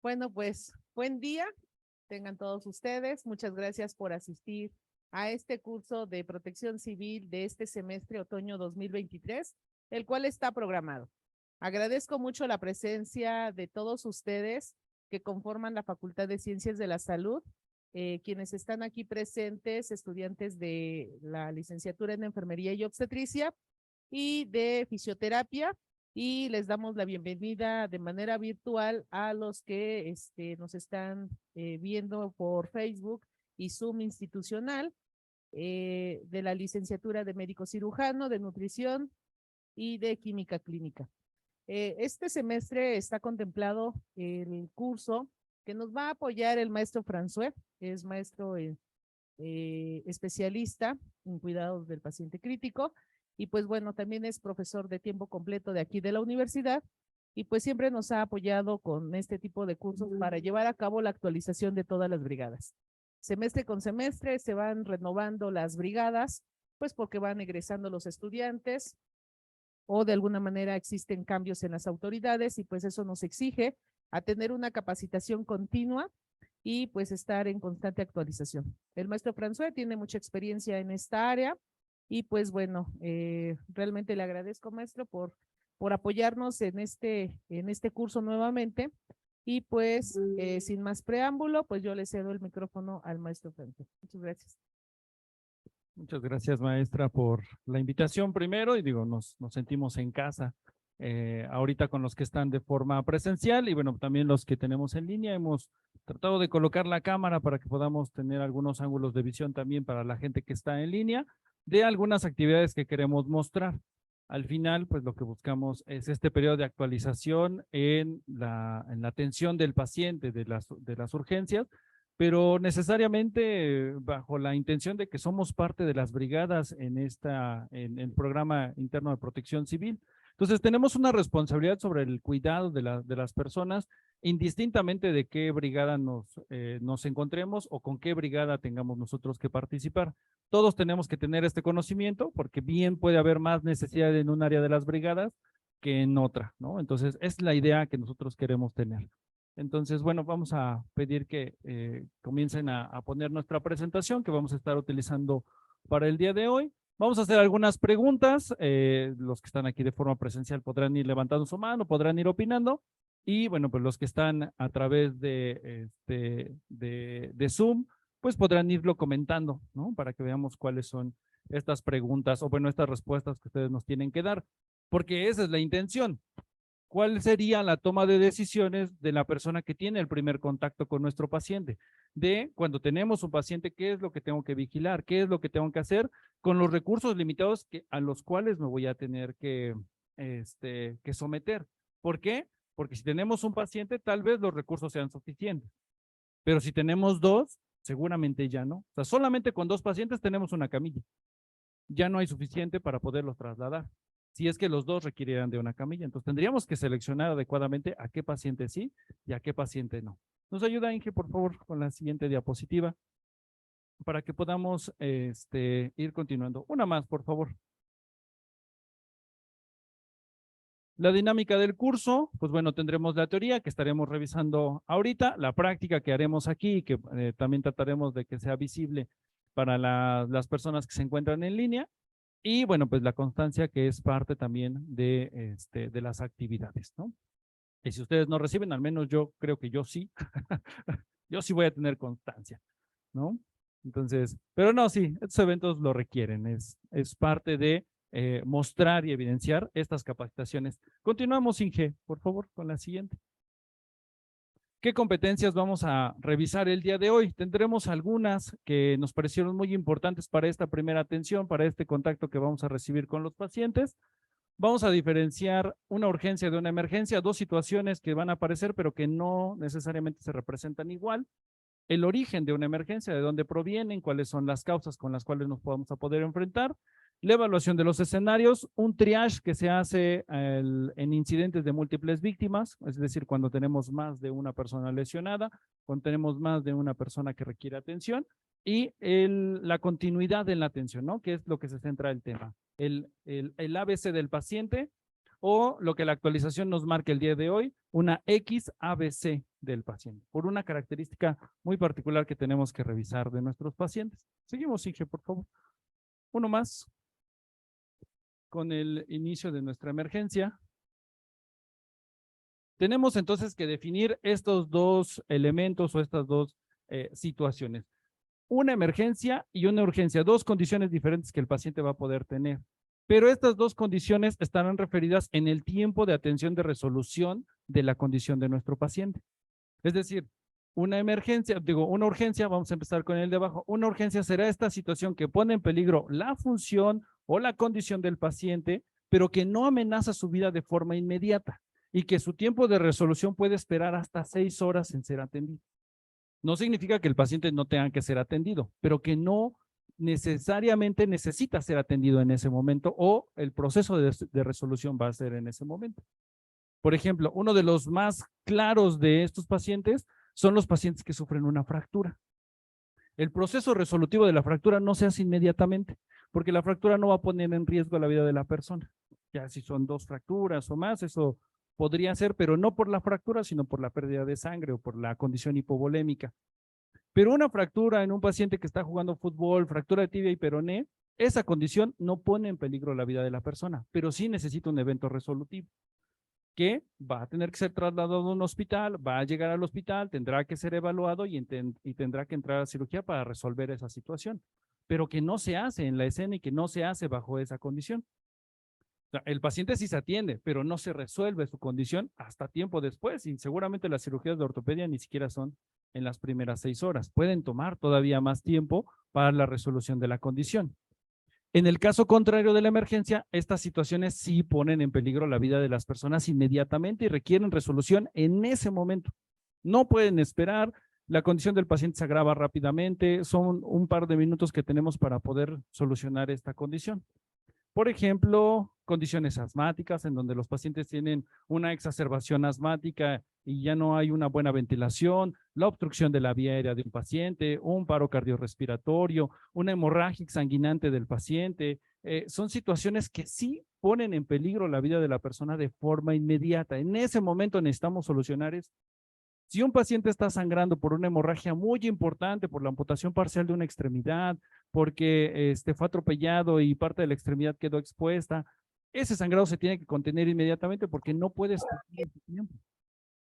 Bueno, pues buen día, tengan todos ustedes. Muchas gracias por asistir a este curso de protección civil de este semestre otoño 2023, el cual está programado. Agradezco mucho la presencia de todos ustedes que conforman la Facultad de Ciencias de la Salud, quienes están aquí presentes, estudiantes de la licenciatura en Enfermería y Obstetricia y de Fisioterapia, y les damos la bienvenida de manera virtual a los que nos están viendo por Facebook y Zoom institucional, de la licenciatura de médico cirujano, de nutrición y de química clínica. Este semestre está contemplado el curso que nos va a apoyar el maestro François, que es maestro especialista en cuidados del paciente crítico, y pues bueno, también es profesor de tiempo completo de aquí de la universidad, y pues siempre nos ha apoyado con este tipo de cursos para llevar a cabo la actualización de todas las brigadas. Semestre con semestre se van renovando las brigadas, pues porque van egresando los estudiantes o de alguna manera existen cambios en las autoridades, y pues eso nos exige a tener una capacitación continua y pues estar en constante actualización. El maestro François tiene mucha experiencia en esta área y pues bueno, realmente le agradezco, maestro, por apoyarnos en este curso nuevamente, y pues sin más preámbulo, pues yo le cedo el micrófono al maestro François. Muchas gracias. Muchas gracias, maestra, por la invitación primero, y digo, nos sentimos en casa ahorita con los que están de forma presencial, y bueno, también los que tenemos en línea. Hemos tratado de colocar la cámara para que podamos tener algunos ángulos de visión también para la gente que está en línea de algunas actividades que queremos mostrar. Al final, pues lo que buscamos es este periodo de actualización en la atención del paciente de las urgencias, pero necesariamente bajo la intención de que somos parte de las brigadas en el programa interno de protección civil. Entonces tenemos una responsabilidad sobre el cuidado de las personas, indistintamente de qué brigada nos encontremos o con qué brigada tengamos nosotros que participar. Todos tenemos que tener este conocimiento, porque bien puede haber más necesidad en un área de las brigadas que en otra, ¿no? Entonces es la idea que nosotros queremos tener. Entonces, bueno, vamos a pedir que comiencen a poner nuestra presentación que vamos a estar utilizando para el día de hoy. Vamos a hacer algunas preguntas. Los que están aquí de forma presencial podrán ir levantando su mano, podrán ir opinando. Y bueno, pues los que están a través de Zoom, pues podrán irlo comentando, ¿no? Para que veamos cuáles son estas preguntas o bueno, estas respuestas que ustedes nos tienen que dar, porque esa es la intención. ¿Cuál sería la toma de decisiones de la persona que tiene el primer contacto con nuestro paciente? De cuando tenemos un paciente, ¿qué es lo que tengo que vigilar? ¿Qué es lo que tengo que hacer con los recursos limitados a los cuales me voy a tener que someter? ¿Por qué? Porque si tenemos un paciente, tal vez los recursos sean suficientes. Pero si tenemos dos, seguramente ya no. O sea, solamente con dos pacientes tenemos una camilla. Ya no hay suficiente para poderlos trasladar, si es que los dos requirieran de una camilla. Entonces tendríamos que seleccionar adecuadamente a qué paciente sí y a qué paciente no. ¿Nos ayuda, Inge, por favor, con la siguiente diapositiva para que podamos ir continuando? Una más, por favor. La dinámica del curso, pues bueno, tendremos la teoría que estaremos revisando ahorita, la práctica que haremos aquí, que también trataremos de que sea visible para las personas que se encuentran en línea. Y bueno, pues la constancia, que es parte también de las actividades, ¿no? Y si ustedes no reciben, al menos yo creo que yo sí, yo sí voy a tener constancia, ¿no? Entonces, pero no, sí, estos eventos lo requieren, es parte de mostrar y evidenciar estas capacitaciones. Continuamos, Inge, por favor, con la siguiente. ¿Qué competencias vamos a revisar el día de hoy? Tendremos algunas que nos parecieron muy importantes para esta primera atención, para este contacto que vamos a recibir con los pacientes. Vamos a diferenciar una urgencia de una emergencia, dos situaciones que van a aparecer, pero que no necesariamente se representan igual. El origen de una emergencia, de dónde provienen, cuáles son las causas con las cuales nos vamos a poder enfrentar. La evaluación de los escenarios, un triage que se hace en incidentes de múltiples víctimas, es decir, cuando tenemos más de una persona lesionada, cuando tenemos más de una persona que requiere atención, y la continuidad en la atención, ¿no? Que es lo que se centra el tema. El ABC del paciente o lo que la actualización nos marca el día de hoy, una XABC del paciente, por una característica muy particular que tenemos que revisar de nuestros pacientes. Seguimos, Inge, por favor. Uno más. Con el inicio de nuestra emergencia. Tenemos entonces que definir estos dos elementos o estas dos situaciones. Una emergencia y una urgencia, dos condiciones diferentes que el paciente va a poder tener. Pero estas dos condiciones estarán referidas en el tiempo de atención de resolución de la condición de nuestro paciente. Es decir, una emergencia, una urgencia, vamos a empezar con el de abajo. Una urgencia será esta situación que pone en peligro la función o la condición del paciente, pero que no amenaza su vida de forma inmediata y que su tiempo de resolución puede esperar hasta 6 horas en ser atendido. No significa que el paciente no tenga que ser atendido, pero que no necesariamente necesita ser atendido en ese momento o el proceso de resolución va a ser en ese momento. Por ejemplo, uno de los más claros de estos pacientes son los pacientes que sufren una fractura. El proceso resolutivo de la fractura no se hace inmediatamente, porque la fractura no va a poner en riesgo la vida de la persona. Ya si son 2 fracturas o más, eso podría ser, pero no por la fractura, sino por la pérdida de sangre o por la condición hipovolémica. Pero una fractura en un paciente que está jugando fútbol, fractura de tibia y peroné, esa condición no pone en peligro la vida de la persona, pero sí necesita un evento resolutivo, que va a tener que ser trasladado a un hospital, va a llegar al hospital, tendrá que ser evaluado y tendrá que entrar a cirugía para resolver esa situación, pero que no se hace en la escena y que no se hace bajo esa condición. O sea, el paciente sí se atiende, pero no se resuelve su condición hasta tiempo después y seguramente las cirugías de ortopedia ni siquiera son en las primeras 6 horas. Pueden tomar todavía más tiempo para la resolución de la condición. En el caso contrario de la emergencia, estas situaciones sí ponen en peligro la vida de las personas inmediatamente y requieren resolución en ese momento. No pueden esperar, la condición del paciente se agrava rápidamente, son un par de minutos que tenemos para poder solucionar esta condición. Por ejemplo, condiciones asmáticas en donde los pacientes tienen una exacerbación asmática y ya no hay una buena ventilación, la obstrucción de la vía aérea de un paciente, un paro cardiorrespiratorio, una hemorragia exsanguinante del paciente. Son situaciones que sí ponen en peligro la vida de la persona de forma inmediata. En ese momento necesitamos solucionar esto. Si un paciente está sangrando por una hemorragia muy importante, por la amputación parcial de una extremidad, porque fue atropellado y parte de la extremidad quedó expuesta, ese sangrado se tiene que contener inmediatamente porque no puede estar en ese tiempo.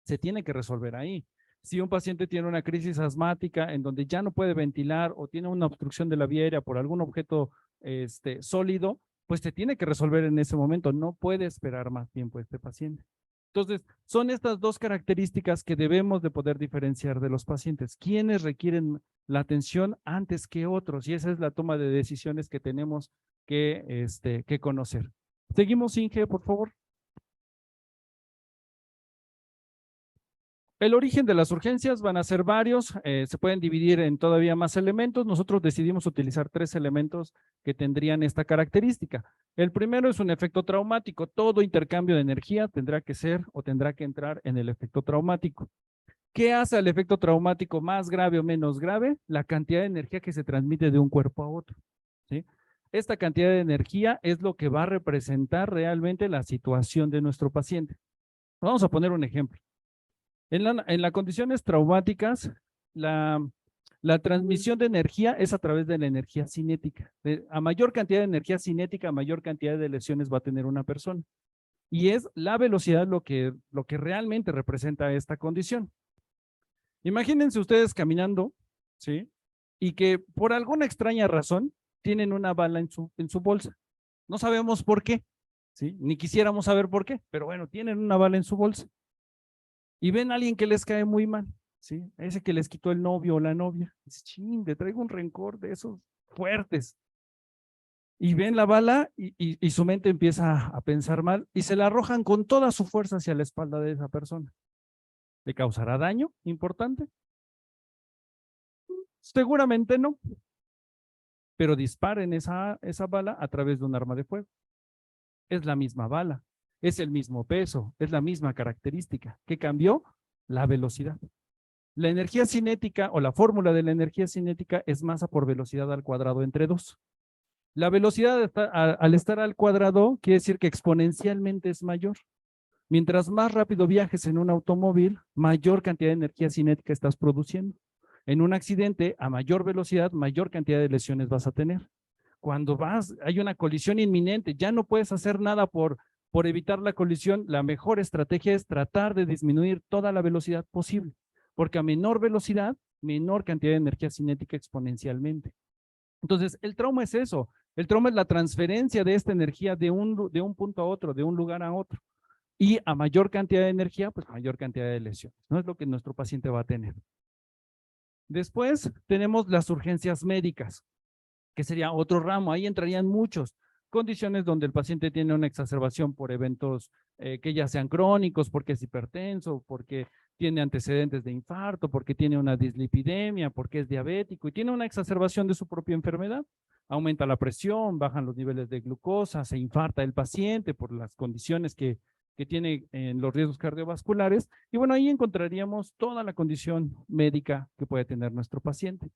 Se tiene que resolver ahí. Si un paciente tiene una crisis asmática en donde ya no puede ventilar o tiene una obstrucción de la vía aérea por algún objeto sólido, pues se tiene que resolver en ese momento. No puede esperar más tiempo este paciente. Entonces, son estas dos características que debemos de poder diferenciar de los pacientes. ¿Quiénes requieren la atención antes que otros? Y esa es la toma de decisiones que tenemos que conocer. Seguimos, Inge, por favor. El origen de las urgencias van a ser varios, se pueden dividir en todavía más elementos. Nosotros decidimos utilizar 3 elementos que tendrían esta característica. El primero es un efecto traumático. Todo intercambio de energía tendrá que ser o tendrá que entrar en el efecto traumático. ¿Qué hace al efecto traumático más grave o menos grave? La cantidad de energía que se transmite de un cuerpo a otro, ¿sí? Esta cantidad de energía es lo que va a representar realmente la situación de nuestro paciente. Vamos a poner un ejemplo. En las condiciones traumáticas, la transmisión de energía es a través de la energía cinética. A mayor cantidad de energía cinética, a mayor cantidad de lesiones va a tener una persona. Y es la velocidad lo que realmente representa esta condición. Imagínense ustedes caminando, ¿sí? Y que por alguna extraña razón tienen una bala en su bolsa. No sabemos por qué, ¿sí? Ni quisiéramos saber por qué, pero bueno, tienen una bala en su bolsa. Y ven a alguien que les cae muy mal, ¿sí? Ese que les quitó el novio o la novia. Dice, ching, le traigo un rencor de esos fuertes. Y ven la bala y su mente empieza a pensar mal y se la arrojan con toda su fuerza hacia la espalda de esa persona. ¿Le causará daño importante? Seguramente no. Pero disparen esa bala a través de un arma de fuego. Es la misma bala, es el mismo peso, es la misma característica. ¿Qué cambió? La velocidad. La energía cinética o la fórmula de la energía cinética es masa por velocidad al cuadrado entre 2. La velocidad al estar al cuadrado quiere decir que exponencialmente es mayor. Mientras más rápido viajes en un automóvil, mayor cantidad de energía cinética estás produciendo. En un accidente, a mayor velocidad, mayor cantidad de lesiones vas a tener. Cuando hay una colisión inminente, ya no puedes hacer nada por evitar la colisión. La mejor estrategia es tratar de disminuir toda la velocidad posible, porque a menor velocidad, menor cantidad de energía cinética exponencialmente. Entonces, el trauma es eso. El trauma es la transferencia de esta energía de un punto a otro, de un lugar a otro. Y a mayor cantidad de energía, pues mayor cantidad de lesiones. No es lo que nuestro paciente va a tener. Después tenemos las urgencias médicas, que sería otro ramo. Ahí entrarían muchos. Condiciones donde el paciente tiene una exacerbación por eventos que ya sean crónicos, porque es hipertenso, porque tiene antecedentes de infarto, porque tiene una dislipidemia, porque es diabético y tiene una exacerbación de su propia enfermedad. Aumenta la presión, bajan los niveles de glucosa, se infarta el paciente por las condiciones que tiene en los riesgos cardiovasculares. Y bueno, ahí encontraríamos toda la condición médica que puede tener nuestro paciente.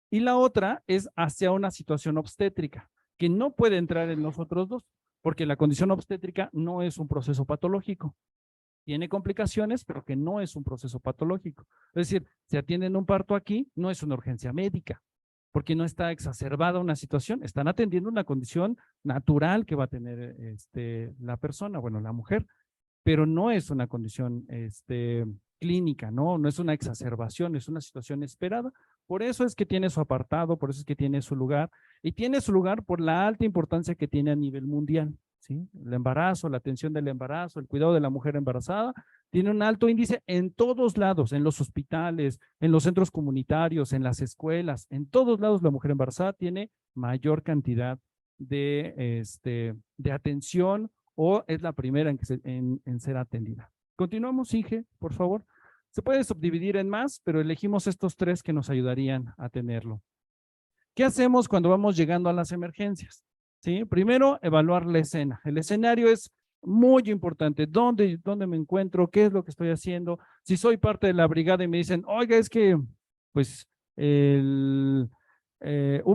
Y la otra es hacia una situación obstétrica, que no puede entrar en los otros dos, porque la condición obstétrica no es un proceso patológico. Tiene complicaciones, pero que no es un proceso patológico. Es decir, si atienden un parto aquí, no es una urgencia médica, porque no está exacerbada una situación, están atendiendo una condición natural que va a tener la persona, bueno, la mujer, pero no es una condición clínica, no es una exacerbación, es una situación esperada. Por eso es que tiene su apartado, por eso es que tiene su lugar, y tiene su lugar por la alta importancia que tiene a nivel mundial, ¿sí? El embarazo, la atención del embarazo, el cuidado de la mujer embarazada, tiene un alto índice en todos lados, en los hospitales, en los centros comunitarios, en las escuelas, en todos lados la mujer embarazada tiene mayor cantidad de atención o es la primera en ser atendida. Continuamos, Inge, por favor. Se puede subdividir en más, pero elegimos estos 3 que nos ayudarían a tenerlo. ¿Qué hacemos cuando vamos llegando a las emergencias? ¿Sí? Primero, evaluar la escena. El escenario es muy importante. ¿Dónde me encuentro? ¿Qué es lo que estoy haciendo? Si soy parte de la brigada y me dicen, oiga, es que, pues, un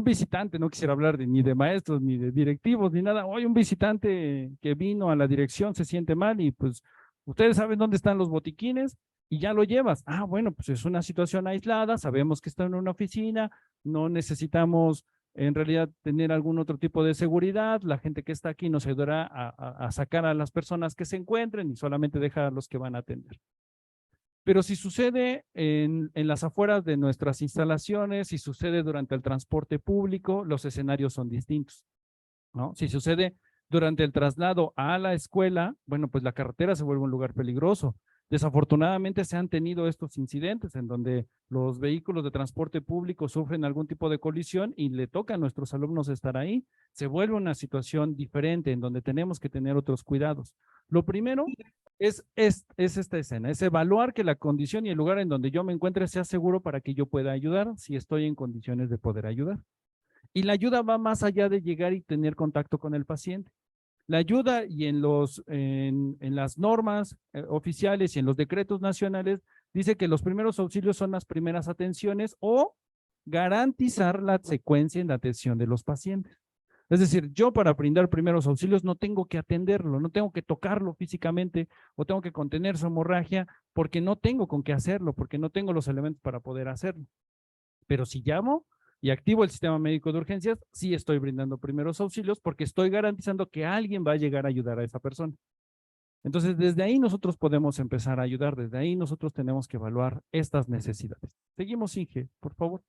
visitante, no quisiera hablar ni de maestros, ni de directivos, ni nada. Oye, un visitante que vino a la dirección se siente mal y pues ustedes saben dónde están los botiquines y ya lo llevas. Ah, bueno, pues es una situación aislada, sabemos que está en una oficina, no necesitamos en realidad tener algún otro tipo de seguridad. La gente que está aquí nos ayudará a sacar a las personas que se encuentren y solamente dejar a los que van a atender. Pero si sucede en las afueras de nuestras instalaciones, si sucede durante el transporte público, los escenarios son distintos, ¿no? Si sucede durante el traslado a la escuela, bueno, pues la carretera se vuelve un lugar peligroso. Desafortunadamente se han tenido estos incidentes en donde los vehículos de transporte público sufren algún tipo de colisión y le toca a nuestros alumnos estar ahí. Se vuelve una situación diferente en donde tenemos que tener otros cuidados. Lo primero es esta escena, es evaluar que la condición y el lugar en donde yo me encuentre sea seguro para que yo pueda ayudar si estoy en condiciones de poder ayudar. Y la ayuda va más allá de llegar y tener contacto con el paciente. La ayuda y en las normas oficiales y en los decretos nacionales dice que los primeros auxilios son las primeras atenciones o garantizar la secuencia en la atención de los pacientes. Es decir, yo para brindar primeros auxilios no tengo que atenderlo, no tengo que tocarlo físicamente o tengo que contener su hemorragia porque no tengo con qué hacerlo, porque no tengo los elementos para poder hacerlo. Pero si llamo y activo el sistema médico de urgencias, sí estoy brindando primeros auxilios porque estoy garantizando que alguien va a llegar a ayudar a esa persona. Entonces, desde ahí nosotros podemos empezar a ayudar, desde ahí nosotros tenemos que evaluar estas necesidades. Seguimos, Inge, por favor.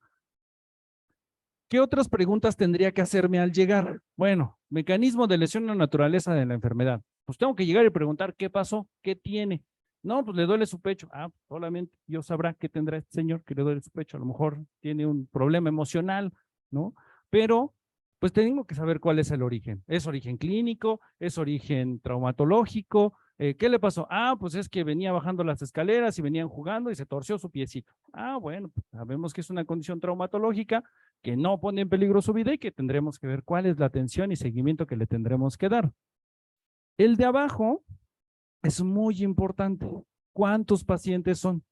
¿Qué otras preguntas tendría que hacerme al llegar? Bueno, mecanismo de lesión o naturaleza de la enfermedad. Pues tengo que llegar y preguntar qué pasó, qué tiene. No, pues le duele su pecho. Ah, solamente Dios sabrá qué tendrá este señor que le duele su pecho. A lo mejor tiene un problema emocional, ¿no? Pero, pues tengo que saber cuál es el origen. ¿Es origen clínico? ¿Es origen traumatológico? ¿Qué le pasó? Ah, pues es que venía bajando las escaleras y venían jugando y se torció su piecito. Ah, bueno, pues sabemos que es una condición traumatológica que no pone en peligro su vida y que tendremos que ver cuál es la atención y seguimiento que le tendremos que dar. El de abajo es muy importante. ¿Cuántos pacientes son?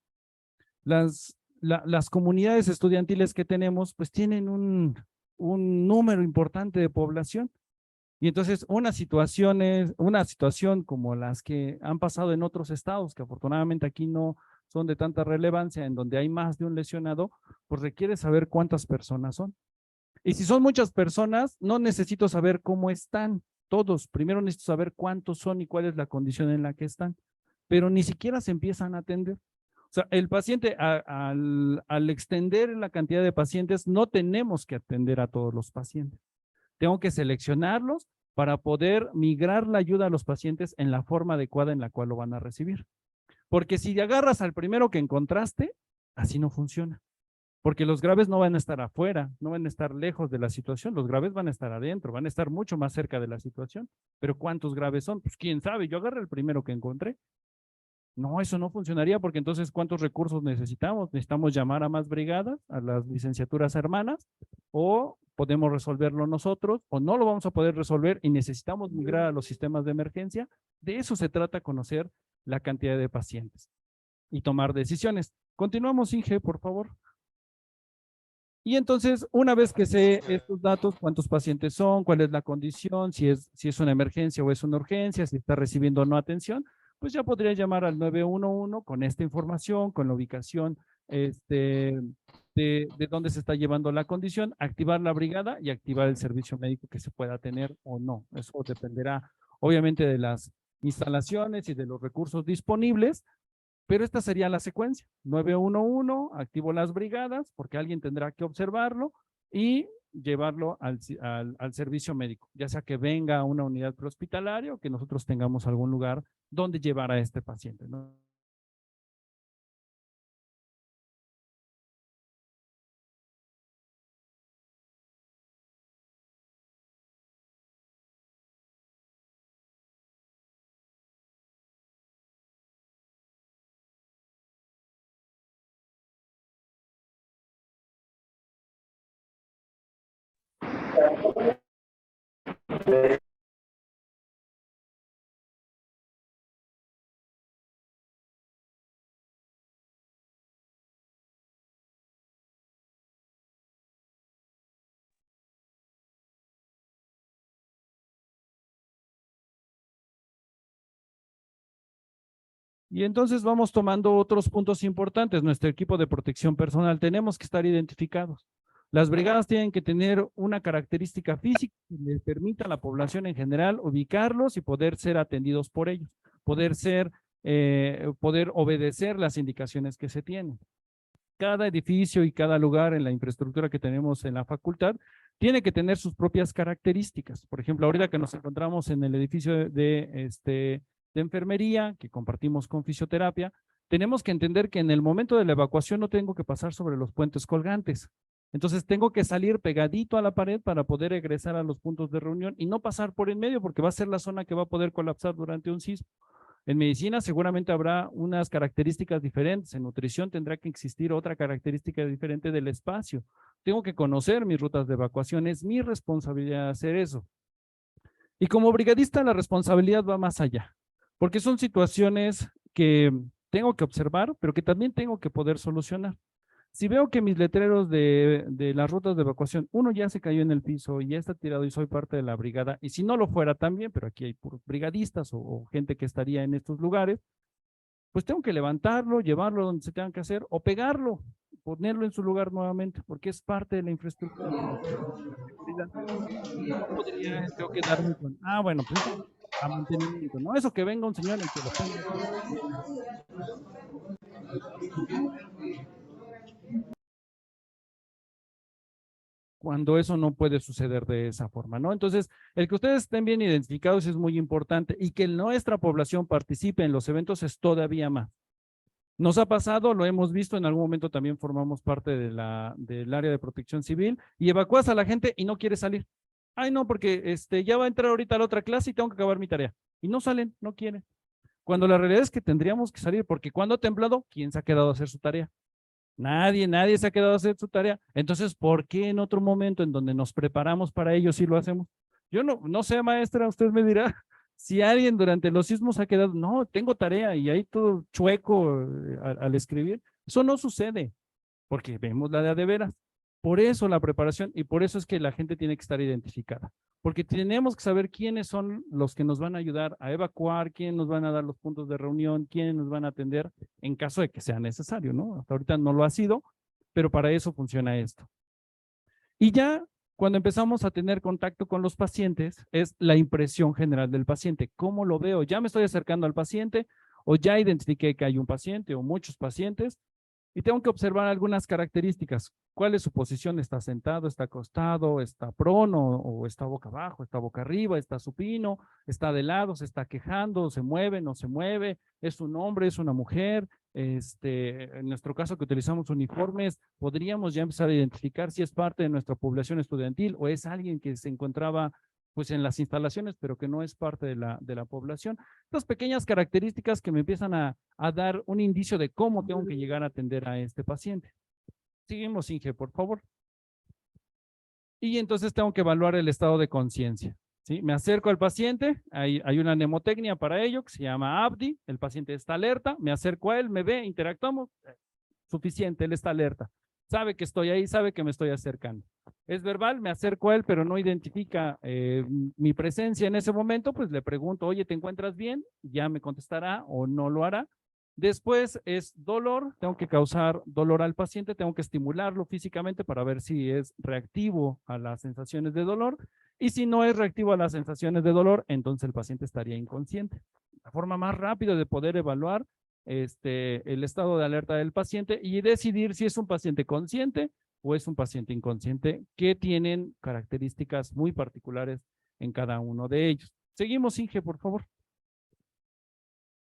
las comunidades estudiantiles que tenemos, pues tienen un número importante de población. Y entonces una situación como las que han pasado en otros estados, que afortunadamente aquí no son de tanta relevancia, en donde hay más de un lesionado, pues requiere saber cuántas personas son. Y si son muchas personas, no necesito saber cómo están todos. Primero necesito saber cuántos son y cuál es la condición en la que están. Pero ni siquiera se empiezan a atender. O sea, el paciente, al extender la cantidad de pacientes, no tenemos que atender a todos los pacientes. Tengo que seleccionarlos para poder migrar la ayuda a los pacientes en la forma adecuada en la cual lo van a recibir. Porque si agarras al primero que encontraste, así no funciona. Porque los graves no van a estar afuera, no van a estar lejos de la situación, los graves van a estar adentro, van a estar mucho más cerca de la situación. Pero ¿cuántos graves son? Pues quién sabe, yo agarré el primero que encontré. No, eso no funcionaría porque entonces ¿cuántos recursos necesitamos? Necesitamos llamar a más brigadas, a las licenciaturas hermanas, o podemos resolverlo nosotros, o no lo vamos a poder resolver y necesitamos migrar a los sistemas de emergencia. De eso se trata, conocer la cantidad de pacientes y tomar decisiones. Continuamos, Inge, por favor. Y entonces, una vez que sé estos datos, cuántos pacientes son, cuál es la condición, si es una emergencia o es una urgencia, si está recibiendo o no atención, pues ya podría llamar al 911 con esta información, con la ubicación de dónde se está llevando la condición, activar la brigada y activar el servicio médico que se pueda tener o no. Eso dependerá obviamente de las instalaciones y de los recursos disponibles, pero esta sería la secuencia. 911, activo las brigadas porque alguien tendrá que observarlo y llevarlo al servicio médico, ya sea que venga a una unidad prehospitalaria o que nosotros tengamos algún lugar donde llevar a este paciente, ¿no? Y entonces vamos tomando otros puntos importantes. Nuestro equipo de protección personal tenemos que estar identificados. Las brigadas tienen que tener una característica física que les permita a la población en general ubicarlos y poder ser atendidos por ellos, poder obedecer las indicaciones que se tienen. Cada edificio y cada lugar en la infraestructura que tenemos en la facultad tiene que tener sus propias características. Por ejemplo, ahorita que nos encontramos en el edificio de enfermería, que compartimos con fisioterapia, tenemos que entender que en el momento de la evacuación no tengo que pasar sobre los puentes colgantes. Entonces tengo que salir pegadito a la pared para poder egresar a los puntos de reunión y no pasar por en medio porque va a ser la zona que va a poder colapsar durante un sismo. En medicina seguramente habrá unas características diferentes, en nutrición tendrá que existir otra característica diferente del espacio. Tengo que conocer mis rutas de evacuación, es mi responsabilidad hacer eso. Y como brigadista la responsabilidad va más allá, porque son situaciones que tengo que observar, pero que también tengo que poder solucionar. Si veo que mis letreros de las rutas de evacuación, uno ya se cayó en el piso y ya está tirado y soy parte de la brigada, y si no lo fuera también, pero aquí hay puros brigadistas o gente que estaría en estos lugares, pues tengo que levantarlo, llevarlo donde se tenga que hacer o pegarlo, ponerlo en su lugar nuevamente, porque es parte de la infraestructura. No podría yo quedarme con, bueno, pues a mantenimiento, ¿no? Eso que venga un señor y que lo ponga. Cuando eso no puede suceder de esa forma, ¿no? Entonces, el que ustedes estén bien identificados es muy importante y que nuestra población participe en los eventos es todavía más. Nos ha pasado, lo hemos visto, en algún momento también formamos parte del área de protección civil y evacuas a la gente y no quiere salir. Ay, no, porque ya va a entrar ahorita a la otra clase y tengo que acabar mi tarea. Y no salen, no quieren. Cuando la realidad es que tendríamos que salir, porque cuando ha temblado, ¿quién se ha quedado a hacer su tarea? Nadie se ha quedado a hacer su tarea. Entonces, ¿por qué en otro momento en donde nos preparamos para ello sí lo hacemos? Yo no sé, maestra, usted me dirá, si alguien durante los sismos ha quedado, no, tengo tarea y ahí todo chueco al escribir. Eso no sucede. porque vemos la de veras. Por eso la preparación y por eso es que la gente tiene que estar identificada, porque tenemos que saber quiénes son los que nos van a ayudar a evacuar, quiénes nos van a dar los puntos de reunión, quiénes nos van a atender en caso de que sea necesario, ¿no? Hasta ahorita no lo ha sido, pero para eso funciona esto. Y ya cuando empezamos a tener contacto con los pacientes, es la impresión general del paciente. ¿Cómo lo veo? ¿Ya me estoy acercando al paciente o ya identifiqué que hay un paciente o muchos pacientes? Y tengo que observar algunas características. ¿Cuál es su posición? ¿Está sentado, está acostado, está prono o está boca abajo, está boca arriba, está supino, está de lado, se está quejando, se mueve, no se mueve? ¿Es un hombre, es una mujer? En nuestro caso que utilizamos uniformes, podríamos ya empezar a identificar si es parte de nuestra población estudiantil o es alguien que se encontraba pues en las instalaciones, pero que no es parte de la población. Estas pequeñas características que me empiezan a dar un indicio de cómo tengo que llegar a atender a este paciente. Seguimos, Inge, por favor. Y entonces tengo que evaluar el estado de conciencia. ¿Sí? Me acerco al paciente, hay una mnemotecnia para ello que se llama ABDI, el paciente está alerta, me acerco a él, me ve, interactuamos, suficiente, él está alerta. Sabe que estoy ahí, sabe que me estoy acercando. Es verbal, me acerco a él, pero no identifica mi presencia en ese momento, pues le pregunto, oye, ¿te encuentras bien? Ya me contestará o no lo hará. Después es dolor, tengo que causar dolor al paciente, tengo que estimularlo físicamente para ver si es reactivo a las sensaciones de dolor. Y si no es reactivo a las sensaciones de dolor, entonces el paciente estaría inconsciente. La forma más rápida de poder evaluar el estado de alerta del paciente y decidir si es un paciente consciente o es un paciente inconsciente, que tienen características muy particulares en cada uno de ellos. Seguimos, Inge, por favor.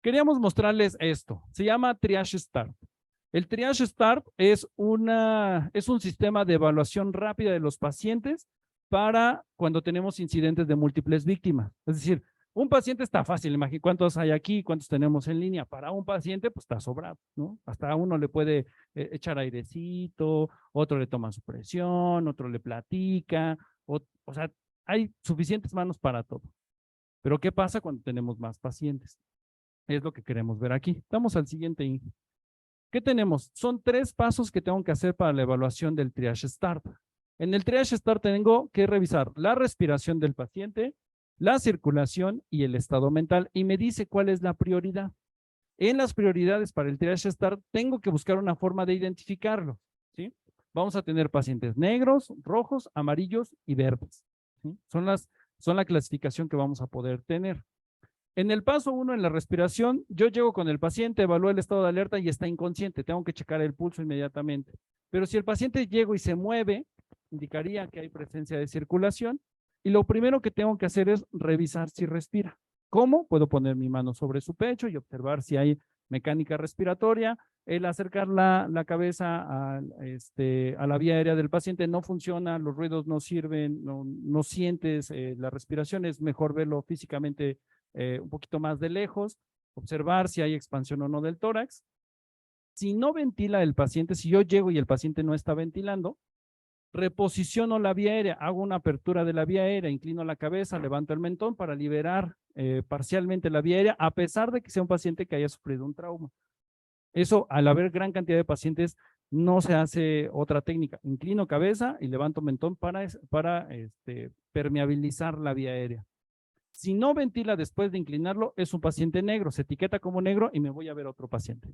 Queríamos mostrarles esto. Se llama Triage Start. El Triage Start es un sistema de evaluación rápida de los pacientes para cuando tenemos incidentes de múltiples víctimas. Es decir, un paciente está fácil, imagínate cuántos hay aquí, cuántos tenemos en línea. Para un paciente, pues está sobrado, ¿no? Hasta uno le puede echar airecito, otro le toma su presión, otro le platica, o sea, hay suficientes manos para todo. Pero ¿qué pasa cuando tenemos más pacientes? Es lo que queremos ver aquí. Vamos al siguiente. ¿Qué tenemos? Son 3 pasos que tengo que hacer para la evaluación del Triage Start. En el Triage Start tengo que revisar la respiración del paciente, la circulación y el estado mental, y me dice cuál es la prioridad. En las prioridades para el Triage Start tengo que buscar una forma de identificarlo, ¿sí? Vamos a tener pacientes negros, rojos, amarillos y verdes, ¿sí? Son la clasificación que vamos a poder tener. En el paso 1, en la respiración, yo llego con el paciente, evalúo el estado de alerta y está inconsciente. Tengo que checar el pulso inmediatamente. Pero si el paciente llego y se mueve, indicaría que hay presencia de circulación. Y lo primero que tengo que hacer es revisar si respira. ¿Cómo? Puedo poner mi mano sobre su pecho y observar si hay mecánica respiratoria. El acercar la cabeza a la vía aérea del paciente no funciona, los ruidos no sirven, no sientes la respiración, es mejor verlo físicamente un poquito más de lejos, observar si hay expansión o no del tórax. Si no ventila el paciente, si yo llego y el paciente no está ventilando, reposiciono la vía aérea, hago una apertura de la vía aérea, inclino la cabeza, levanto el mentón para liberar parcialmente la vía aérea, a pesar de que sea un paciente que haya sufrido un trauma. Eso, al haber gran cantidad de pacientes, no se hace otra técnica. Inclino cabeza y levanto mentón para permeabilizar la vía aérea. Si no ventila después de inclinarlo, es un paciente negro, se etiqueta como negro y me voy a ver otro paciente.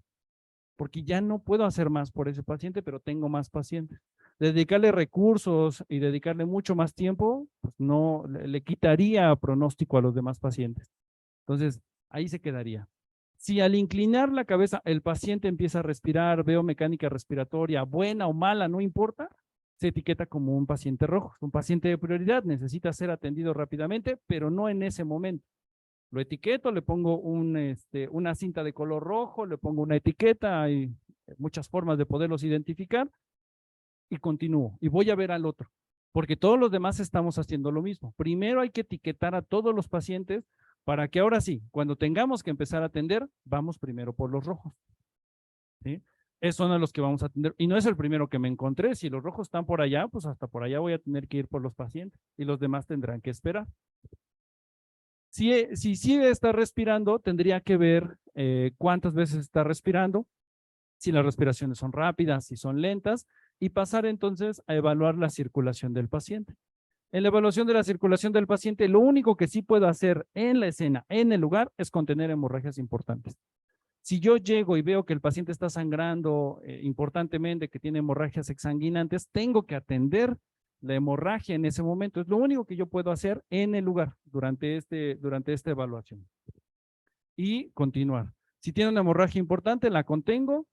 Porque ya no puedo hacer más por ese paciente, pero tengo más pacientes. Dedicarle recursos y dedicarle mucho más tiempo, pues no, le quitaría pronóstico a los demás pacientes. Entonces, ahí se quedaría. Si al inclinar la cabeza el paciente empieza a respirar, veo mecánica respiratoria, buena o mala, no importa, se etiqueta como un paciente rojo, un paciente de prioridad, necesita ser atendido rápidamente, pero no en ese momento. Lo etiqueto, le pongo una cinta de color rojo, le pongo una etiqueta, hay muchas formas de poderlos identificar y continúo. Y voy a ver al otro, porque todos los demás estamos haciendo lo mismo. Primero hay que etiquetar a todos los pacientes para que ahora sí, cuando tengamos que empezar a atender, vamos primero por los rojos. ¿Sí? Esos son los que vamos a atender. Y no es el primero que me encontré. Si los rojos están por allá, pues hasta por allá voy a tener que ir por los pacientes y los demás tendrán que esperar. Si sigue está respirando, tendría que ver cuántas veces está respirando, si las respiraciones son rápidas, si son lentas, y pasar entonces a evaluar la circulación del paciente. En la evaluación de la circulación del paciente, lo único que sí puedo hacer en la escena, en el lugar, es contener hemorragias importantes. Si yo llego y veo que el paciente está sangrando importantemente, que tiene hemorragias exsanguinantes, tengo que atender la hemorragia en ese momento. Es lo único que yo puedo hacer en el lugar durante esta evaluación. Y continuar. Si tiene una hemorragia importante, la contengo,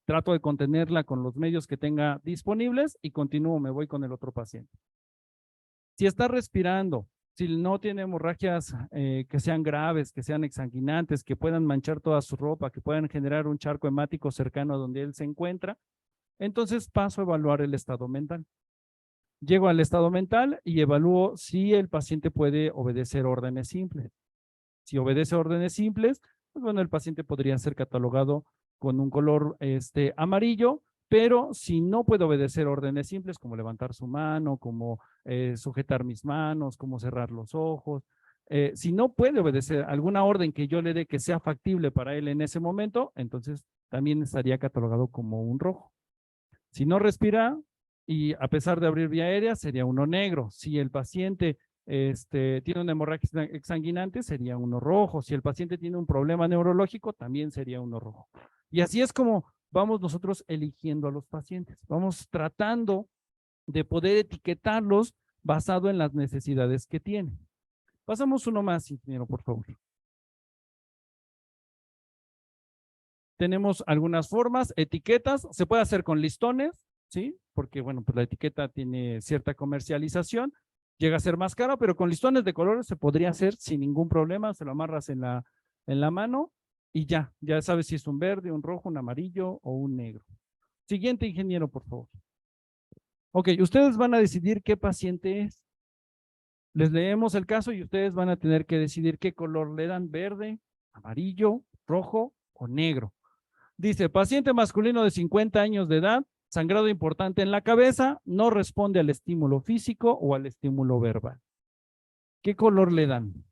trato de contenerla con los medios que tenga disponibles y continúo, me voy con el otro paciente. Si está respirando, si no tiene hemorragias que sean graves, que sean exsanguinantes, que puedan manchar toda su ropa, que puedan generar un charco hemático cercano a donde él se encuentra, entonces paso a evaluar el estado mental. Llego al estado mental y evalúo si el paciente puede obedecer órdenes simples. Si obedece órdenes simples, pues bueno, el paciente podría ser catalogado con un color amarillo, pero si no puede obedecer órdenes simples, como levantar su mano, como sujetar mis manos, como cerrar los ojos, si no puede obedecer alguna orden que yo le dé que sea factible para él en ese momento, entonces también estaría catalogado como un rojo. Si no respira y a pesar de abrir vía aérea, sería uno negro. Si el paciente tiene una hemorragia exsanguinante, sería uno rojo. Si el paciente tiene un problema neurológico, también sería uno rojo. Y así es como vamos nosotros eligiendo a los pacientes. Vamos tratando de poder etiquetarlos basado en las necesidades que tienen. Pasamos uno más, ingeniero, por favor. Tenemos algunas formas, etiquetas, se puede hacer con listones, ¿sí? Porque, bueno, pues la etiqueta tiene cierta comercialización, llega a ser más cara, pero con listones de colores se podría hacer sin ningún problema, se lo amarras en la mano y ya sabes si es un verde, un rojo, un amarillo o un negro. Siguiente, ingeniero, por favor. Ok, ustedes van a decidir qué paciente es. Les leemos el caso y ustedes van a tener que decidir qué color le dan, verde, amarillo, rojo o negro. Dice, paciente masculino de 50 años de edad, sangrado importante en la cabeza, no responde al estímulo físico o al estímulo verbal. ¿Qué color le dan?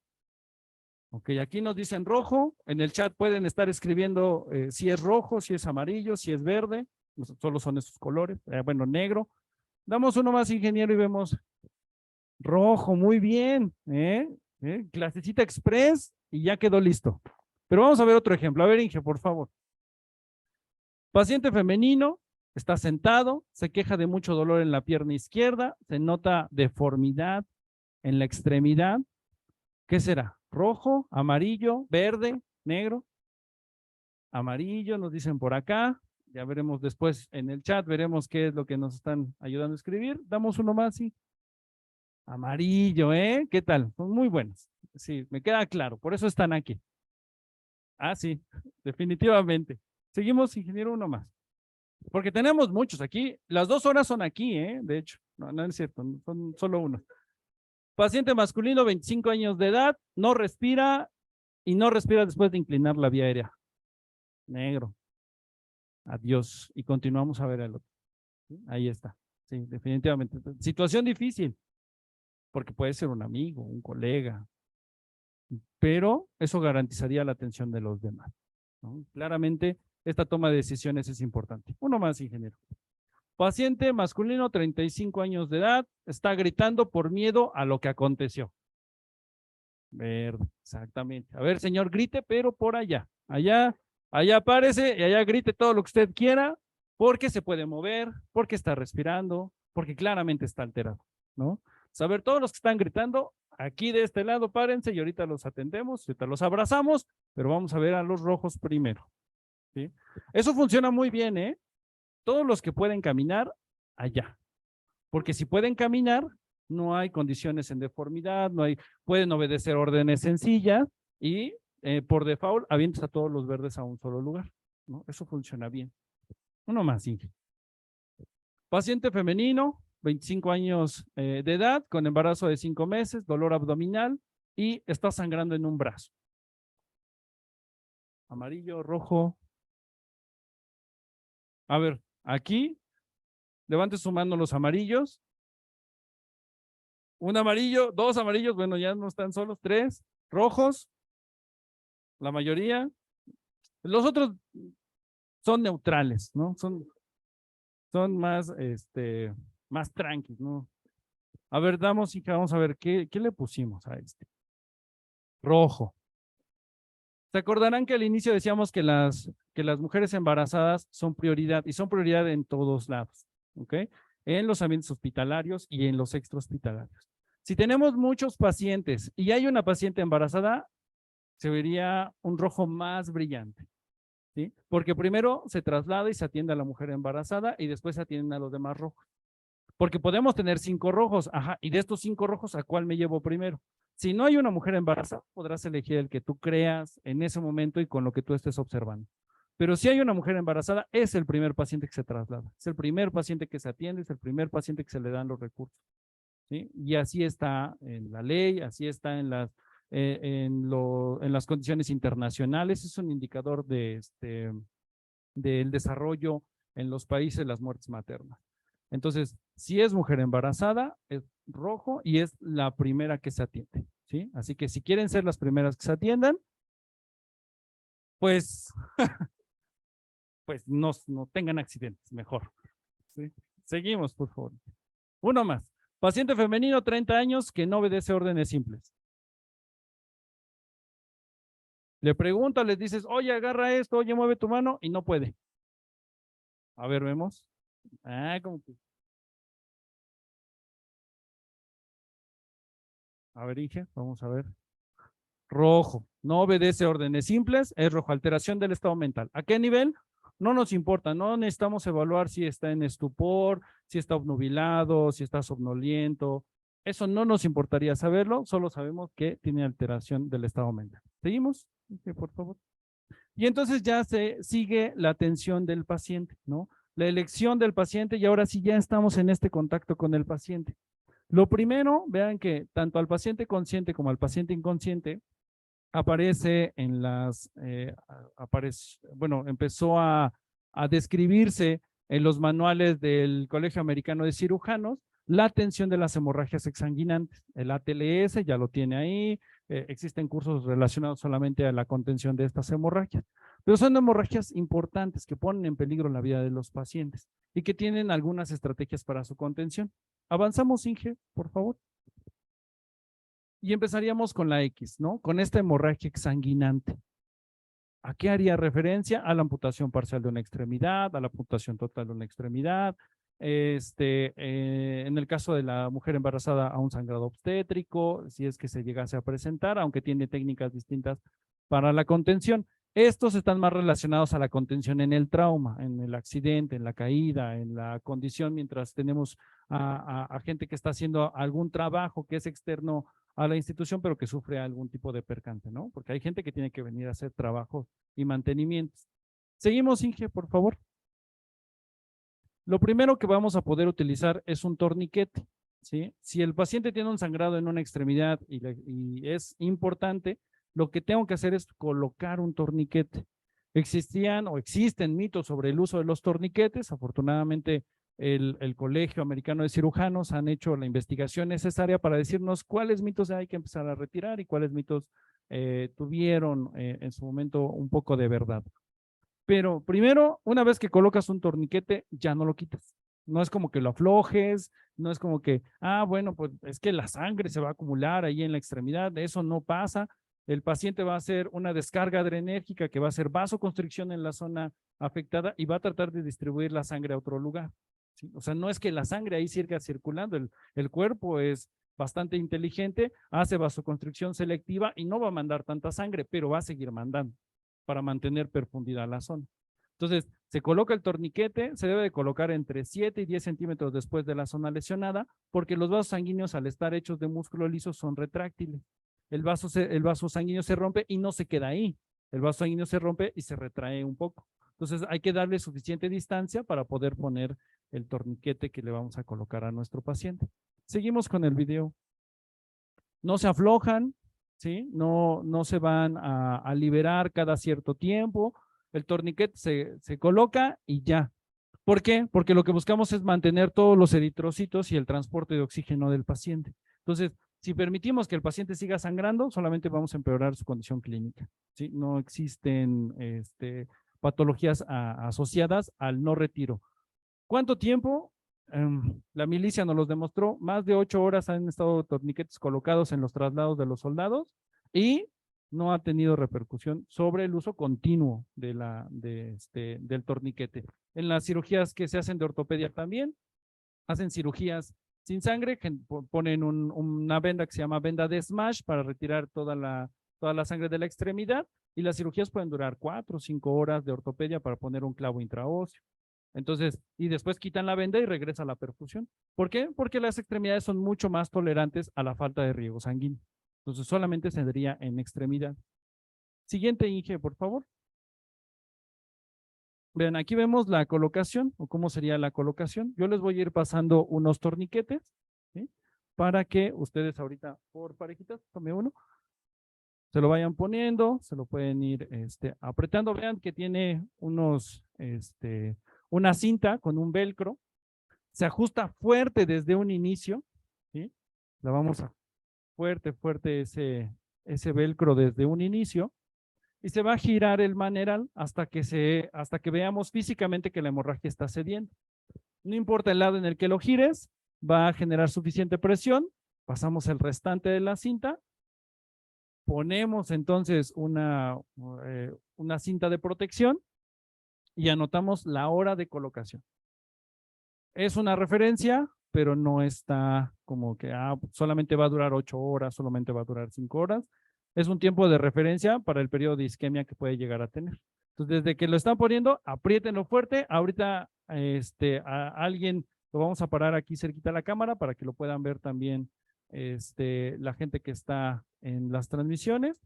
Ok, aquí nos dicen rojo. En el chat pueden estar escribiendo si es rojo, si es amarillo, si es verde. Solo son esos colores. Bueno, negro. Damos uno más, ingeniero, y vemos rojo. Muy bien. Clasecita express y ya quedó listo. Pero vamos a ver otro ejemplo. A ver, Inge, por favor. Paciente femenino, está sentado, se queja de mucho dolor en la pierna izquierda, se nota deformidad en la extremidad. ¿Qué será? ¿Rojo, amarillo, verde, negro? Amarillo, nos dicen por acá. Ya veremos después en el chat, veremos qué es lo que nos están ayudando a escribir. Damos uno más, sí. Amarillo, ¿eh? ¿Qué tal? Son muy buenos. Sí, me queda claro, por eso están aquí. Ah, sí, definitivamente. Seguimos, ingeniero, uno más. Porque tenemos muchos aquí. Las 2 horas son aquí, de hecho. No es cierto, son solo uno. Paciente masculino, 25 años de edad, no respira y no respira después de inclinar la vía aérea. Negro. Adiós. Y continuamos a ver el otro. Ahí está. Sí, definitivamente. Situación difícil, porque puede ser un amigo, un colega, pero eso garantizaría la atención de los demás, ¿no? Claramente, esta toma de decisiones es importante. Uno más, ingeniero. Paciente masculino, 35 años de edad, está gritando por miedo a lo que aconteció. Verde, exactamente. A ver, señor, grite, pero por allá. Allá párese y allá grite todo lo que usted quiera, porque se puede mover, porque está respirando, porque claramente está alterado, ¿no? Saber todos los que están gritando, aquí de este lado párense y ahorita los atendemos, ahorita los abrazamos, pero vamos a ver a los rojos primero, ¿sí? Eso funciona muy bien, ¿eh? Todos los que pueden caminar, allá. Porque si pueden caminar, no hay condiciones en deformidad, pueden obedecer órdenes sencillas y por default avientas a todos los verdes a un solo lugar, ¿no? Eso funciona bien. Uno más, sí. Paciente femenino, 25 años de edad, con embarazo de 5 meses, dolor abdominal y está sangrando en un brazo. Amarillo, rojo. A ver, aquí, levante su mano los amarillos. Un amarillo, 2 amarillos, bueno, ya no están solos, 3 rojos, la mayoría. Los otros son neutrales, ¿no? Son más, más tranquilos, ¿no? A ver, hija, vamos a ver, ¿qué le pusimos a este? Rojo. ¿Se acordarán que al inicio decíamos que las mujeres embarazadas son prioridad y son prioridad en todos lados, ¿ok? En los ambientes hospitalarios y en los extrahospitalarios. Si tenemos muchos pacientes y hay una paciente embarazada, se vería un rojo más brillante, ¿sí? Porque primero se traslada y se atiende a la mujer embarazada y después se atienden a los demás rojos. Porque podemos tener 5 rojos, ajá, y de estos 5 rojos, ¿a cuál me llevo primero? Si no hay una mujer embarazada, podrás elegir el que tú creas en ese momento y con lo que tú estés observando. Pero si hay una mujer embarazada, es el primer paciente que se traslada, es el primer paciente que se atiende, es el primer paciente que se le dan los recursos, ¿sí? Y así está en la ley, así está en las condiciones internacionales, es un indicador del desarrollo en los países, las muertes maternas. Entonces, si es mujer embarazada, es rojo y es la primera que se atiende, ¿sí? Así que si quieren ser las primeras que se atiendan, pues, pues no tengan accidentes, mejor, ¿sí? Seguimos, por favor. Uno más. Paciente femenino, 30 años, que no obedece órdenes simples. Le preguntas, les dices, oye, agarra esto, oye, mueve tu mano, y no puede. A ver, vemos. Ah, como que. A ver, Inge, vamos a ver. Rojo, no obedece órdenes simples, es rojo, alteración del estado mental. ¿A qué nivel? No nos importa, no necesitamos evaluar si está en estupor, si está obnubilado, si está somnoliento. Eso no nos importaría saberlo, solo sabemos que tiene alteración del estado mental. ¿Seguimos? Sí, por favor. Y entonces ya se sigue la atención del paciente, ¿no? La elección del paciente y ahora sí ya estamos en este contacto con el paciente. Lo primero, vean que tanto al paciente consciente como al paciente inconsciente aparece en empezó a describirse en los manuales del Colegio Americano de Cirujanos la atención de las hemorragias exsanguinantes. El ATLS ya lo tiene ahí, existen cursos relacionados solamente a la contención de estas hemorragias, pero son hemorragias importantes que ponen en peligro la vida de los pacientes y que tienen algunas estrategias para su contención. Avanzamos, Inge, por favor. Y empezaríamos con la X, ¿no? Con esta hemorragia exsanguinante. ¿A qué haría referencia? A la amputación parcial de una extremidad, a la amputación total de una extremidad, en el caso de la mujer embarazada, a un sangrado obstétrico, si es que se llegase a presentar, aunque tiene técnicas distintas para la contención. Estos están más relacionados a la contención en el trauma, en el accidente, en la caída, en la condición, mientras tenemos a gente que está haciendo algún trabajo que es externo a la institución, pero que sufre algún tipo de percance, ¿no? Porque hay gente que tiene que venir a hacer trabajo y mantenimientos. Seguimos, Inge, por favor. Lo primero que vamos a poder utilizar es un torniquete, ¿sí? Si el paciente tiene un sangrado en una extremidad y es importante, lo que tengo que hacer es colocar un torniquete. Existían o existen mitos sobre el uso de los torniquetes. Afortunadamente, el Colegio Americano de Cirujanos han hecho la investigación necesaria para decirnos cuáles mitos hay que empezar a retirar y cuáles mitos tuvieron en su momento un poco de verdad. Pero primero, una vez que colocas un torniquete, ya no lo quitas. No es como que lo aflojes, no es como que, bueno, pues es que la sangre se va a acumular ahí en la extremidad, eso no pasa. El paciente va a hacer una descarga adrenérgica que va a hacer vasoconstricción en la zona afectada y va a tratar de distribuir la sangre a otro lugar, ¿sí? O sea, no es que la sangre ahí siga circulando, el cuerpo es bastante inteligente, hace vasoconstricción selectiva y no va a mandar tanta sangre, pero va a seguir mandando para mantener profundidad la zona. Entonces, se coloca el torniquete, se debe de colocar entre 7 y 10 centímetros después de la zona lesionada, porque los vasos sanguíneos, al estar hechos de músculo liso, son retráctiles. El vaso sanguíneo se rompe y no se queda ahí. El vaso sanguíneo se rompe y se retrae un poco. Entonces, hay que darle suficiente distancia para poder poner el torniquete que le vamos a colocar a nuestro paciente. Seguimos con el video. No se aflojan, ¿sí? No se van a liberar cada cierto tiempo. El torniquete se coloca y ya. ¿Por qué? Porque lo que buscamos es mantener todos los eritrocitos y el transporte de oxígeno del paciente. Entonces, si permitimos que el paciente siga sangrando, solamente vamos a empeorar su condición clínica, ¿sí? No existen patologías asociadas al no retiro. ¿Cuánto tiempo? La milicia nos los demostró, más de 8 horas han estado torniquetes colocados en los traslados de los soldados y no ha tenido repercusión sobre el uso continuo del torniquete. En las cirugías que se hacen de ortopedia también, hacen cirugías sin sangre, que ponen una venda que se llama venda de Smash para retirar toda la sangre de la extremidad, y las cirugías pueden durar 4 o 5 horas de ortopedia para poner un clavo intraóseo. Entonces, y después quitan la venda y regresa la perfusión. ¿Por qué? Porque las extremidades son mucho más tolerantes a la falta de riego sanguíneo. Entonces, solamente se daría en extremidad. Siguiente, Inge, por favor. Vean, aquí vemos la colocación, o cómo sería la colocación. Yo les voy a ir pasando unos torniquetes, ¿sí? Para que ustedes ahorita, por parejitas, tome uno, se lo vayan poniendo, se lo pueden ir apretando. Vean que tiene una cinta con un velcro. Se ajusta fuerte desde un inicio, ¿sí? La vamos a fuerte ese velcro desde un inicio. Y se va a girar el maneral hasta que veamos físicamente que la hemorragia está cediendo. No importa el lado en el que lo gires, va a generar suficiente presión. Pasamos el restante de la cinta. Ponemos entonces una cinta de protección y anotamos la hora de colocación. Es una referencia, pero no está como que solamente va a durar 8 horas, solamente va a durar 5 horas. Es un tiempo de referencia para el periodo de isquemia que puede llegar a tener. Entonces, desde que lo están poniendo, apriétenlo fuerte. Ahorita a alguien lo vamos a parar aquí cerquita de la cámara para que lo puedan ver también la gente que está en las transmisiones.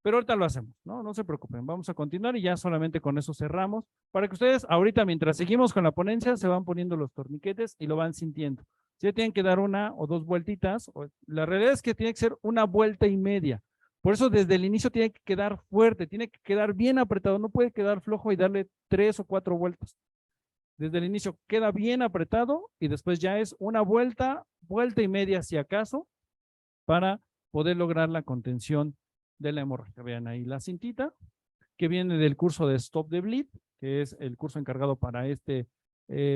Pero ahorita lo hacemos, ¿no? No se preocupen, vamos a continuar y ya solamente con eso cerramos, para que ustedes ahorita, mientras seguimos con la ponencia, se van poniendo los torniquetes y lo van sintiendo. Si tienen que dar 1 o 2 vueltitas, la realidad es que tiene que ser 1 vuelta y media. Por eso desde el inicio tiene que quedar fuerte, tiene que quedar bien apretado, no puede quedar flojo y darle 3 o 4 vueltas. Desde el inicio queda bien apretado y después ya es 1 vuelta, vuelta y media si acaso, para poder lograr la contención de la hemorragia. Vean ahí la cintita que viene del curso de Stop the Bleed, que es el curso encargado para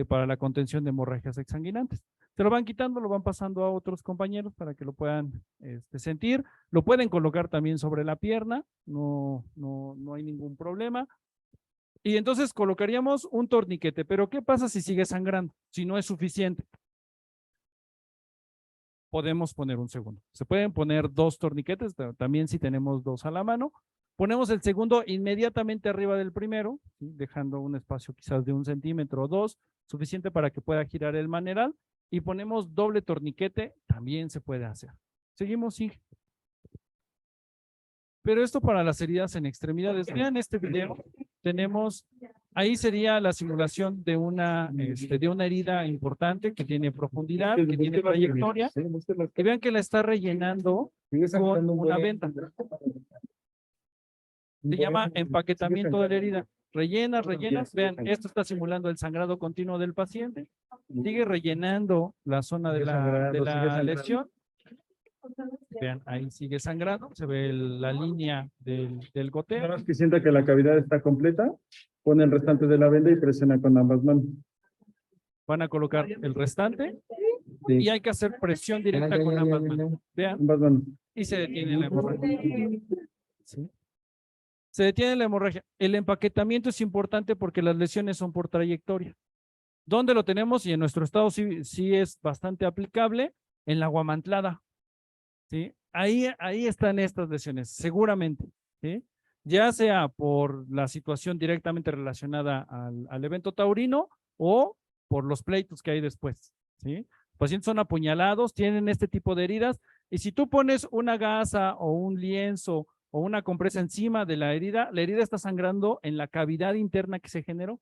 para la contención de hemorragias exsanguinantes. Se lo van quitando, lo van pasando a otros compañeros para que lo puedan sentir. Lo pueden colocar también sobre la pierna, no hay ningún problema. Y entonces colocaríamos un torniquete, pero ¿qué pasa si sigue sangrando? Si no es suficiente. Podemos poner un segundo. Se pueden poner 2 torniquetes, también si tenemos 2 a la mano. Ponemos el segundo inmediatamente arriba del primero, ¿sí? Dejando un espacio quizás de 1 centímetro o 2, suficiente para que pueda girar el maneral. Y ponemos doble torniquete, también se puede hacer. Seguimos, sí. Pero esto para las heridas en extremidades. Vean este video, tenemos, ahí sería la simulación de una herida importante que tiene profundidad, que tiene trayectoria. Y vean que la está rellenando con una venda. Se llama empaquetamiento de la herida. Rellenas. Vean, esto está simulando el sangrado continuo del paciente. Sigue rellenando la zona de la lesión. Vean, ahí sigue sangrando, se ve la línea del goteo. Una vez que sienta que la cavidad está completa, pone el restante de la venda y presiona con ambas manos. Van a colocar el restante Sí. y hay que hacer presión directa con ambas manos. Vean, Ambas manos. y se detiene la hemorragia. ¿Sí? Se detiene la hemorragia. El empaquetamiento es importante porque las lesiones son por trayectoria. ¿Dónde lo tenemos? Y en nuestro estado sí es bastante aplicable, en la guamantlada. ¿Sí? Ahí están estas lesiones, seguramente, ¿sí? Ya sea por la situación directamente relacionada al evento taurino o por los pleitos que hay después, ¿sí? Los pacientes son apuñalados, tienen este tipo de heridas, y si tú pones una gasa o un lienzo o una compresa encima de la herida está sangrando en la cavidad interna que se generó.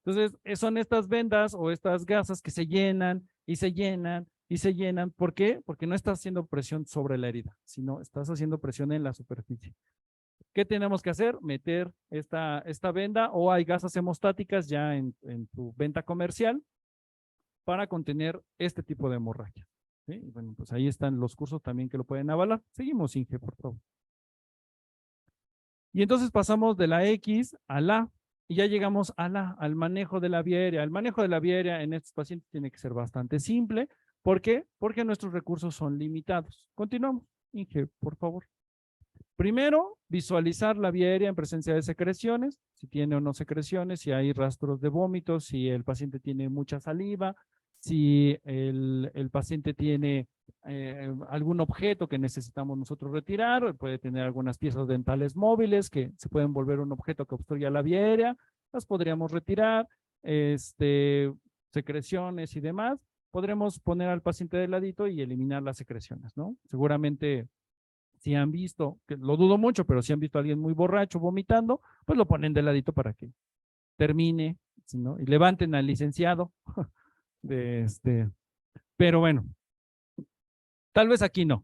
Entonces, son estas vendas o estas gasas que se llenan y se llenan y se llenan. ¿Por qué? Porque no estás haciendo presión sobre la herida, sino estás haciendo presión en la superficie. ¿Qué tenemos que hacer? Meter esta venda, o hay gasas hemostáticas ya en tu venta comercial para contener este tipo de hemorragia. ¿Sí? Bueno, pues ahí están los cursos también que lo pueden avalar. Seguimos, Inge, por favor. Y entonces pasamos de la X a la. Y ya llegamos al manejo de la vía aérea. El manejo de la vía aérea en estos pacientes tiene que ser bastante simple. ¿Por qué? Porque nuestros recursos son limitados. Continuamos. Inge, por favor. Primero, visualizar la vía aérea en presencia de secreciones, si tiene o no secreciones, si hay rastros de vómitos, si el paciente tiene mucha saliva, si el paciente tiene algún objeto que necesitamos nosotros retirar, puede tener algunas piezas dentales móviles que se pueden volver un objeto que obstruya la vía aérea, las podríamos retirar, secreciones y demás. Podremos poner al paciente de ladito y eliminar las secreciones, ¿no? Seguramente si han visto, que lo dudo mucho, pero si han visto a alguien muy borracho vomitando, pues lo ponen de ladito para que termine, ¿no? Y levanten al licenciado. Pero bueno, tal vez aquí no,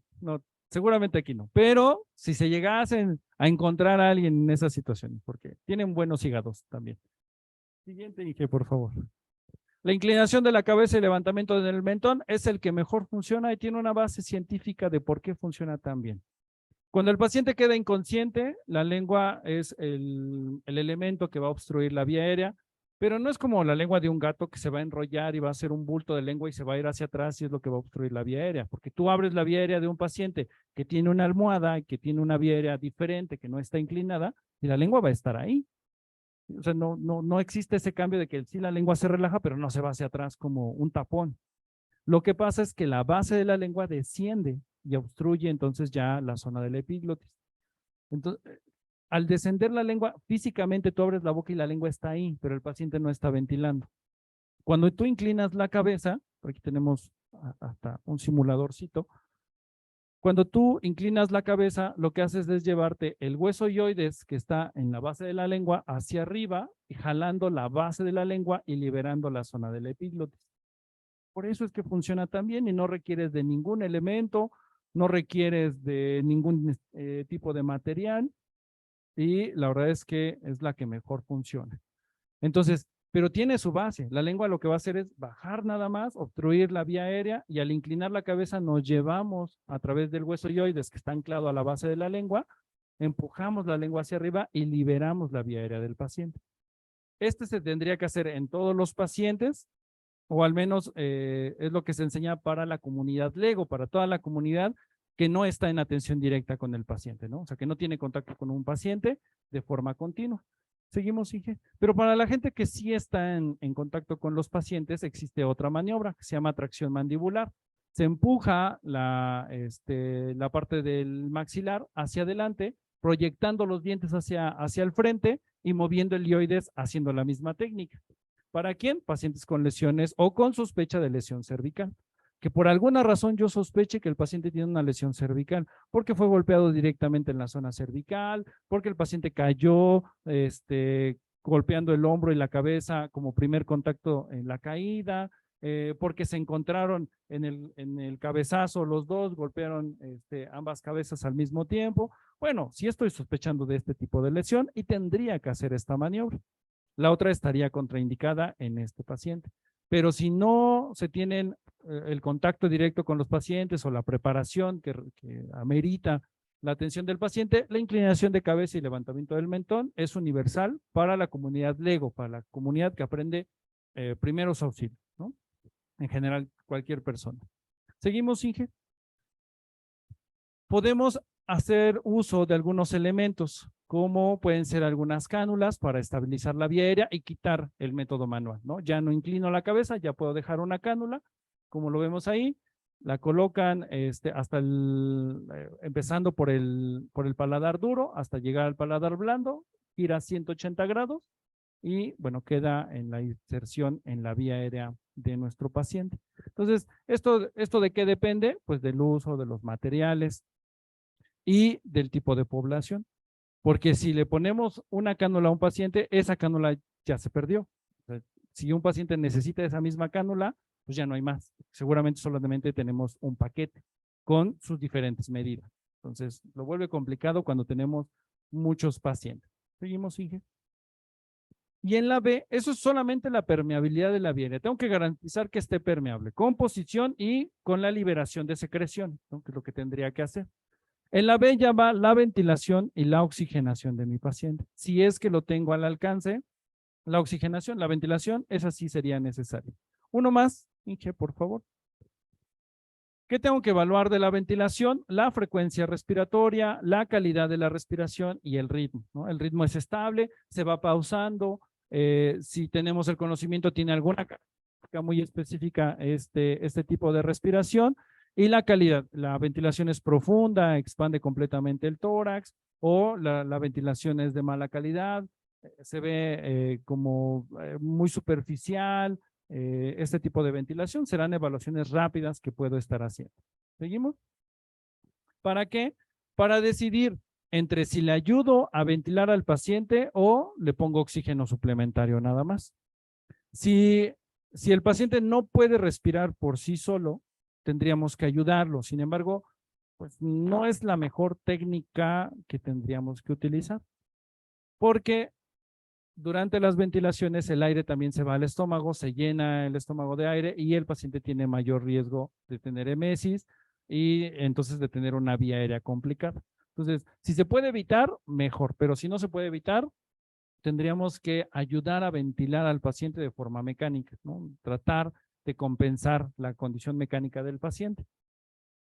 seguramente aquí no, pero si se llegasen a encontrar a alguien en esas situaciones, porque tienen buenos hígados también. Siguiente, Inge, por favor. La inclinación de la cabeza y levantamiento del mentón es el que mejor funciona y tiene una base científica de por qué funciona tan bien. Cuando el paciente queda inconsciente, la lengua es el elemento que va a obstruir la vía aérea, pero no es como la lengua de un gato que se va a enrollar y va a hacer un bulto de lengua y se va a ir hacia atrás y es lo que va a obstruir la vía aérea, porque tú abres la vía aérea de un paciente que tiene una almohada y que tiene una vía aérea diferente, que no está inclinada, y la lengua va a estar ahí. O sea, no existe ese cambio de que sí la lengua se relaja, pero no se va hacia atrás como un tapón. Lo que pasa es que la base de la lengua desciende y obstruye entonces ya la zona de la epiglotis. Entonces, al descender la lengua, físicamente tú abres la boca y la lengua está ahí, pero el paciente no está ventilando. Cuando tú inclinas la cabeza, por aquí tenemos hasta un simuladorcito, cuando tú inclinas la cabeza, lo que haces es llevarte el hueso hyoides que está en la base de la lengua hacia arriba y jalando la base de la lengua y liberando la zona de la epiglotis. Por eso es que funciona tan bien y no requieres de ningún elemento, no requieres de ningún tipo de material y la verdad es que es la que mejor funciona. Entonces, pero tiene su base. La lengua lo que va a hacer es bajar nada más, obstruir la vía aérea y al inclinar la cabeza nos llevamos a través del hueso hyoides que está anclado a la base de la lengua, empujamos la lengua hacia arriba y liberamos la vía aérea del paciente. Este se tendría que hacer en todos los pacientes, o al menos es lo que se enseña para la comunidad LEGO, para toda la comunidad que no está en atención directa con el paciente, ¿no? O sea, que no tiene contacto con un paciente de forma continua. Seguimos, Inge. Pero para la gente que sí está en contacto con los pacientes, existe otra maniobra que se llama tracción mandibular. Se empuja la parte del maxilar hacia adelante, proyectando los dientes hacia el frente y moviendo el hyoides haciendo la misma técnica. ¿Para quién? Pacientes con lesiones o con sospecha de lesión cervical. Que por alguna razón yo sospeche que el paciente tiene una lesión cervical, porque fue golpeado directamente en la zona cervical, porque el paciente cayó golpeando el hombro y la cabeza como primer contacto en la caída, porque se encontraron en el cabezazo los dos, golpearon ambas cabezas al mismo tiempo. Bueno, sí estoy sospechando de este tipo de lesión y tendría que hacer esta maniobra. La otra estaría contraindicada en este paciente. Pero si no se tienen el contacto directo con los pacientes o la preparación que amerita la atención del paciente, la inclinación de cabeza y levantamiento del mentón es universal para la comunidad LEGO, para la comunidad que aprende primeros auxilios, ¿no? En general, cualquier persona. Seguimos, Inge. Podemos hacer uso de algunos elementos, como pueden ser algunas cánulas para estabilizar la vía aérea y quitar el método manual, ¿no? Ya no inclino la cabeza, ya puedo dejar una cánula, como lo vemos ahí, la colocan hasta empezando por el paladar duro hasta llegar al paladar blando, gira 180 grados y, bueno, queda en la inserción en la vía aérea de nuestro paciente. Entonces, ¿esto de qué depende? Pues del uso de los materiales y del tipo de población. Porque si le ponemos una cánula a un paciente, esa cánula ya se perdió. O sea, si un paciente necesita esa misma cánula, pues ya no hay más. Seguramente solamente tenemos un paquete con sus diferentes medidas. Entonces, lo vuelve complicado cuando tenemos muchos pacientes. Seguimos, Inge. Y en la B, eso es solamente la permeabilidad de la vía aérea. Tengo que garantizar que esté permeable, con posición y con la liberación de secreción, ¿no? Que es lo que tendría que hacer. En la B ya va la ventilación y la oxigenación de mi paciente. Si es que lo tengo al alcance, La oxigenación, la ventilación, esa sí sería necesaria. Uno más, Inge, por favor. ¿Qué tengo que evaluar de la ventilación? La frecuencia respiratoria, la calidad de la respiración y el ritmo, ¿no? El ritmo es estable, se va pausando. Si tenemos el conocimiento, tiene alguna característica muy específica este tipo de respiración. Y la calidad, la ventilación es profunda, expande completamente el tórax, o la ventilación es de mala calidad, se ve como muy superficial. Este tipo de ventilación serán evaluaciones rápidas que puedo estar haciendo. ¿Seguimos? ¿Para qué? Para decidir entre si le ayudo a ventilar al paciente o le pongo oxígeno suplementario nada más. Si el paciente no puede respirar por sí solo, tendríamos que ayudarlo. Sin embargo, pues no es la mejor técnica que tendríamos que utilizar, porque durante las ventilaciones el aire también se va al estómago, se llena el estómago de aire y el paciente tiene mayor riesgo de tener emesis y entonces de tener una vía aérea complicada. Entonces, si se puede evitar, mejor, pero si no se puede evitar, tendríamos que ayudar a ventilar al paciente de forma mecánica, ¿no? Tratar de compensar la condición mecánica del paciente.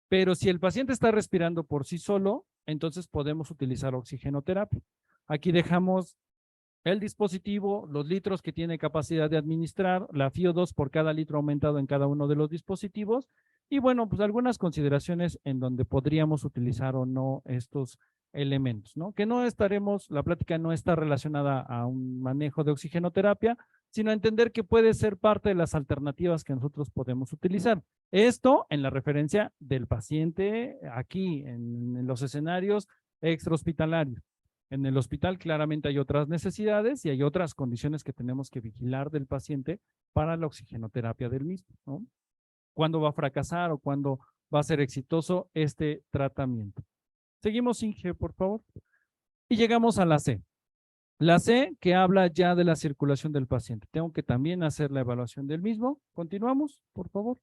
Pero si el paciente está respirando por sí solo, entonces podemos utilizar oxigenoterapia. Aquí dejamos el dispositivo, los litros que tiene capacidad de administrar, la FiO2 por cada litro aumentado en cada uno de los dispositivos y bueno, pues algunas consideraciones en donde podríamos utilizar o no estos elementos, ¿no? Que no estaremos, la plática no está relacionada a un manejo de oxigenoterapia, sino a entender que puede ser parte de las alternativas que nosotros podemos utilizar. Esto en la referencia del paciente aquí, en los escenarios extrahospitalarios. En el hospital claramente hay otras necesidades y hay otras condiciones que tenemos que vigilar del paciente para la oxigenoterapia del mismo, ¿no? ¿Cuándo va a fracasar o cuándo va a ser exitoso este tratamiento? Seguimos, Inge, por favor. Y llegamos a la C. La C que habla ya de la circulación del paciente. Tengo que también hacer la evaluación del mismo. Continuamos, por favor.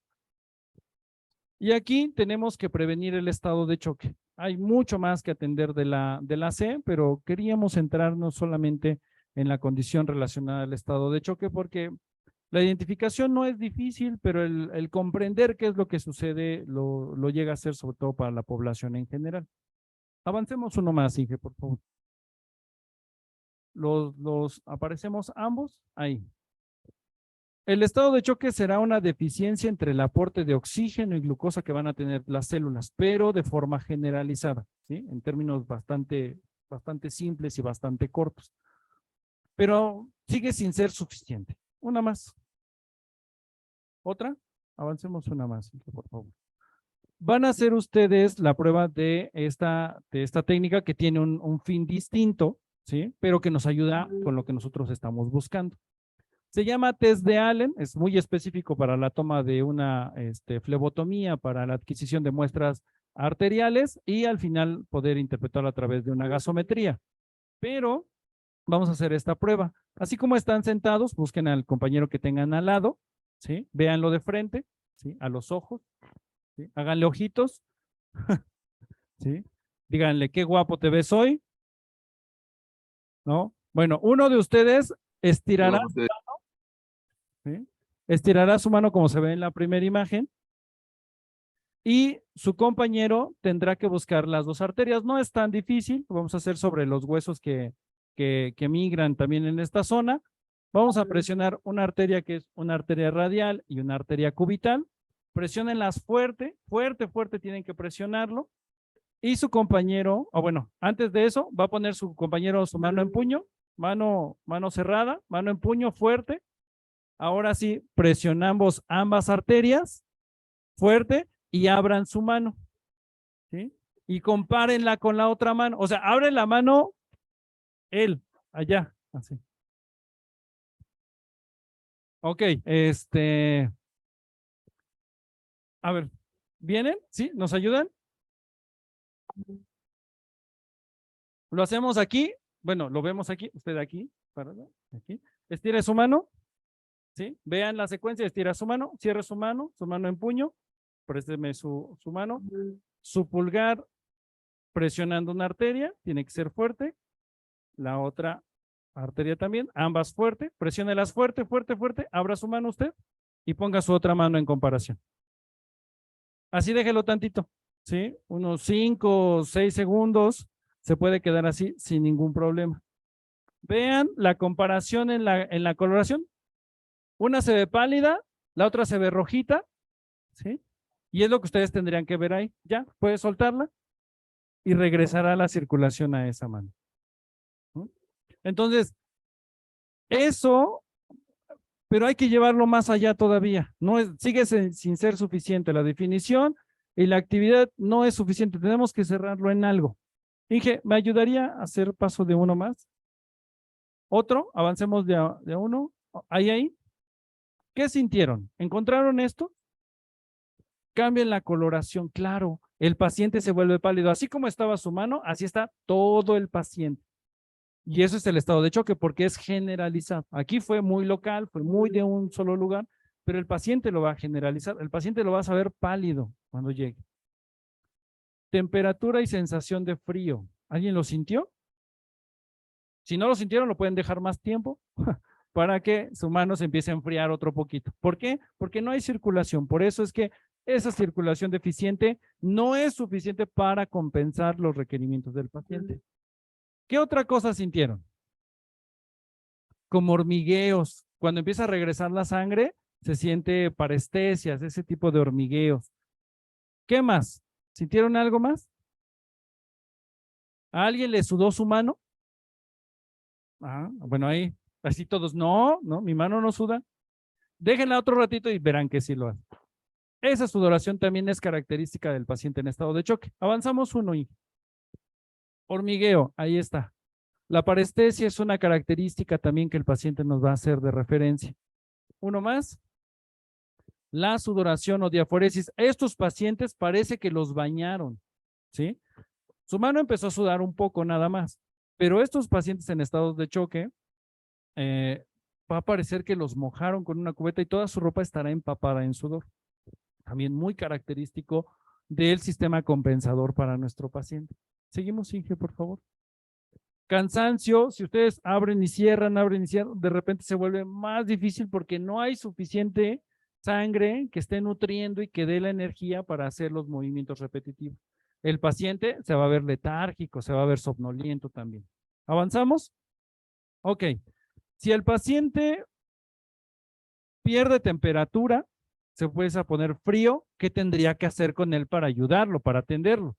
Y aquí tenemos que prevenir el estado de choque. Hay mucho más que atender de la C, pero queríamos centrarnos solamente en la condición relacionada al estado de choque porque la identificación no es difícil, pero el comprender qué es lo que sucede lo llega a ser sobre todo para la población en general. Avancemos uno más, Inge, por favor. ¿Aparecemos ambos? Ahí. El estado de choque será una deficiencia entre el aporte de oxígeno y glucosa que van a tener las células, pero de forma generalizada, ¿sí? En términos bastante simples y bastante cortos. Pero sigue sin ser suficiente. Una más. ¿Otra? Avancemos una más, por favor. Van a hacer ustedes la prueba de esta técnica que tiene un fin distinto, ¿sí? Pero que nos ayuda con lo que nosotros estamos buscando. Se llama test de Allen, es muy específico para la toma de una flebotomía, para la adquisición de muestras arteriales y al final poder interpretarlo a través de una gasometría. Pero vamos a hacer esta prueba. Así como están sentados, busquen al compañero que tengan al lado, ¿sí? Véanlo de frente, ¿sí? A los ojos, ¿sí? Háganle ojitos, ¿sí? Díganle, qué guapo te ves hoy, ¿no? Bueno, uno de ustedes estirará ¿sí? Estirará su mano como se ve en la primera imagen y su compañero tendrá que buscar las dos arterias. No es tan difícil, lo vamos a hacer sobre los huesos que migran también en esta zona. Vamos a presionar una arteria que es una arteria radial y una arteria cubital. Presiónenlas fuerte, fuerte, fuerte, tienen que presionarlo. Y su compañero, o bueno, antes de eso, va a poner su compañero su mano en puño, mano cerrada, mano en puño fuerte. Ahora sí, presionamos ambas arterias fuerte y abran su mano, ¿sí? Y compárenla con la otra mano. O sea, abre la mano él, allá, así. Ok, a ver, ¿vienen? ¿Sí? ¿Nos ayudan? Lo hacemos aquí. Bueno, lo vemos aquí. Usted aquí, aquí. Estire su mano. ¿Sí? Vean la secuencia, estira su mano, cierre su mano en puño, présteme su mano, su pulgar presionando una arteria, tiene que ser fuerte, la otra arteria también, ambas fuerte, presiónelas fuerte, fuerte, fuerte, abra su mano usted y ponga su otra mano en comparación. Así déjelo tantito, ¿sí? Unos 5 o 6 segundos, se puede quedar así sin ningún problema. Vean la comparación en la coloración. Una se ve pálida, la otra se ve rojita, ¿sí? Y es lo que ustedes tendrían que ver ahí. Ya, puede soltarla y regresará la circulación a esa mano. ¿No? Entonces, eso, pero hay que llevarlo más allá todavía. No es, sigue sin ser suficiente. La definición y la actividad no es suficiente. Tenemos que cerrarlo en algo. Inge, ¿me ayudaría a hacer paso de uno más? Otro, avancemos de a uno. Ahí. ¿Qué sintieron? ¿Encontraron esto? Cambien la coloración, claro. El paciente se vuelve pálido. Así como estaba su mano, así está todo el paciente. Y eso es el estado de choque porque es generalizado. Aquí fue muy local, fue muy de un solo lugar, pero el paciente lo va a generalizar. El paciente lo va a saber pálido cuando llegue. Temperatura y sensación de frío. ¿Alguien lo sintió? Si no lo sintieron, lo pueden dejar más tiempo para que su mano se empiece a enfriar otro poquito. ¿Por qué? Porque no hay circulación. Por eso es que esa circulación deficiente no es suficiente para compensar los requerimientos del paciente. ¿Qué otra cosa sintieron? Como hormigueos. Cuando empieza a regresar la sangre, se siente parestesias, ese tipo de hormigueos. ¿Qué más? ¿Sintieron algo más? ¿A alguien le sudó su mano? Ah, bueno, ahí, así todos, no, mi mano no suda. Déjenla otro ratito y verán que sí lo hace. Esa sudoración también es característica del paciente en estado de choque. Avanzamos uno y hormigueo, ahí está. La parestesia es una característica también que el paciente nos va a hacer de referencia. Uno más. La sudoración o diaforesis. Estos pacientes parece que los bañaron, ¿sí? Su mano empezó a sudar un poco nada más, pero estos pacientes en estados de choque va a parecer que los mojaron con una cubeta y toda su ropa estará empapada en sudor. También muy característico del sistema compensador para nuestro paciente. Seguimos, Inge, por favor. Cansancio, si ustedes abren y cierran, de repente se vuelve más difícil porque no hay suficiente sangre que esté nutriendo y que dé la energía para hacer los movimientos repetitivos. El paciente se va a ver letárgico, se va a ver somnoliento también. ¿Avanzamos? Ok. Si el paciente pierde temperatura, se puede poner frío, ¿qué tendría que hacer con él para ayudarlo, para atenderlo?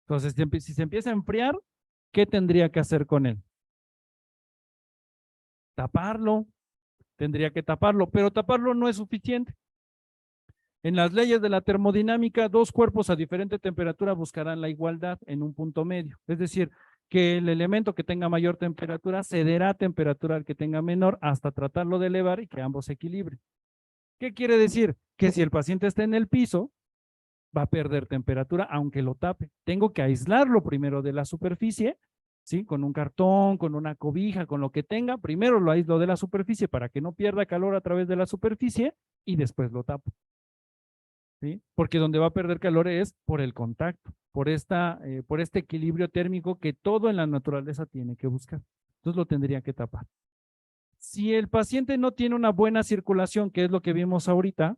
Entonces, si se empieza a enfriar, ¿qué tendría que hacer con él? Taparlo, tendría que taparlo, pero taparlo no es suficiente. En las leyes de la termodinámica, dos cuerpos a diferente temperatura buscarán la igualdad en un punto medio. Es decir, que el elemento que tenga mayor temperatura cederá temperatura al que tenga menor hasta tratarlo de elevar y que ambos se equilibren. ¿Qué quiere decir? Que si el paciente está en el piso, va a perder temperatura aunque lo tape. Tengo que aislarlo primero de la superficie, ¿sí? Con un cartón, con una cobija, con lo que tenga. Primero lo aíslo de la superficie para que no pierda calor a través de la superficie y después lo tapo. ¿Sí? Porque donde va a perder calor es por el contacto, por este equilibrio térmico que todo en la naturaleza tiene que buscar. Entonces lo tendría que tapar. Si el paciente no tiene una buena circulación, que es lo que vimos ahorita,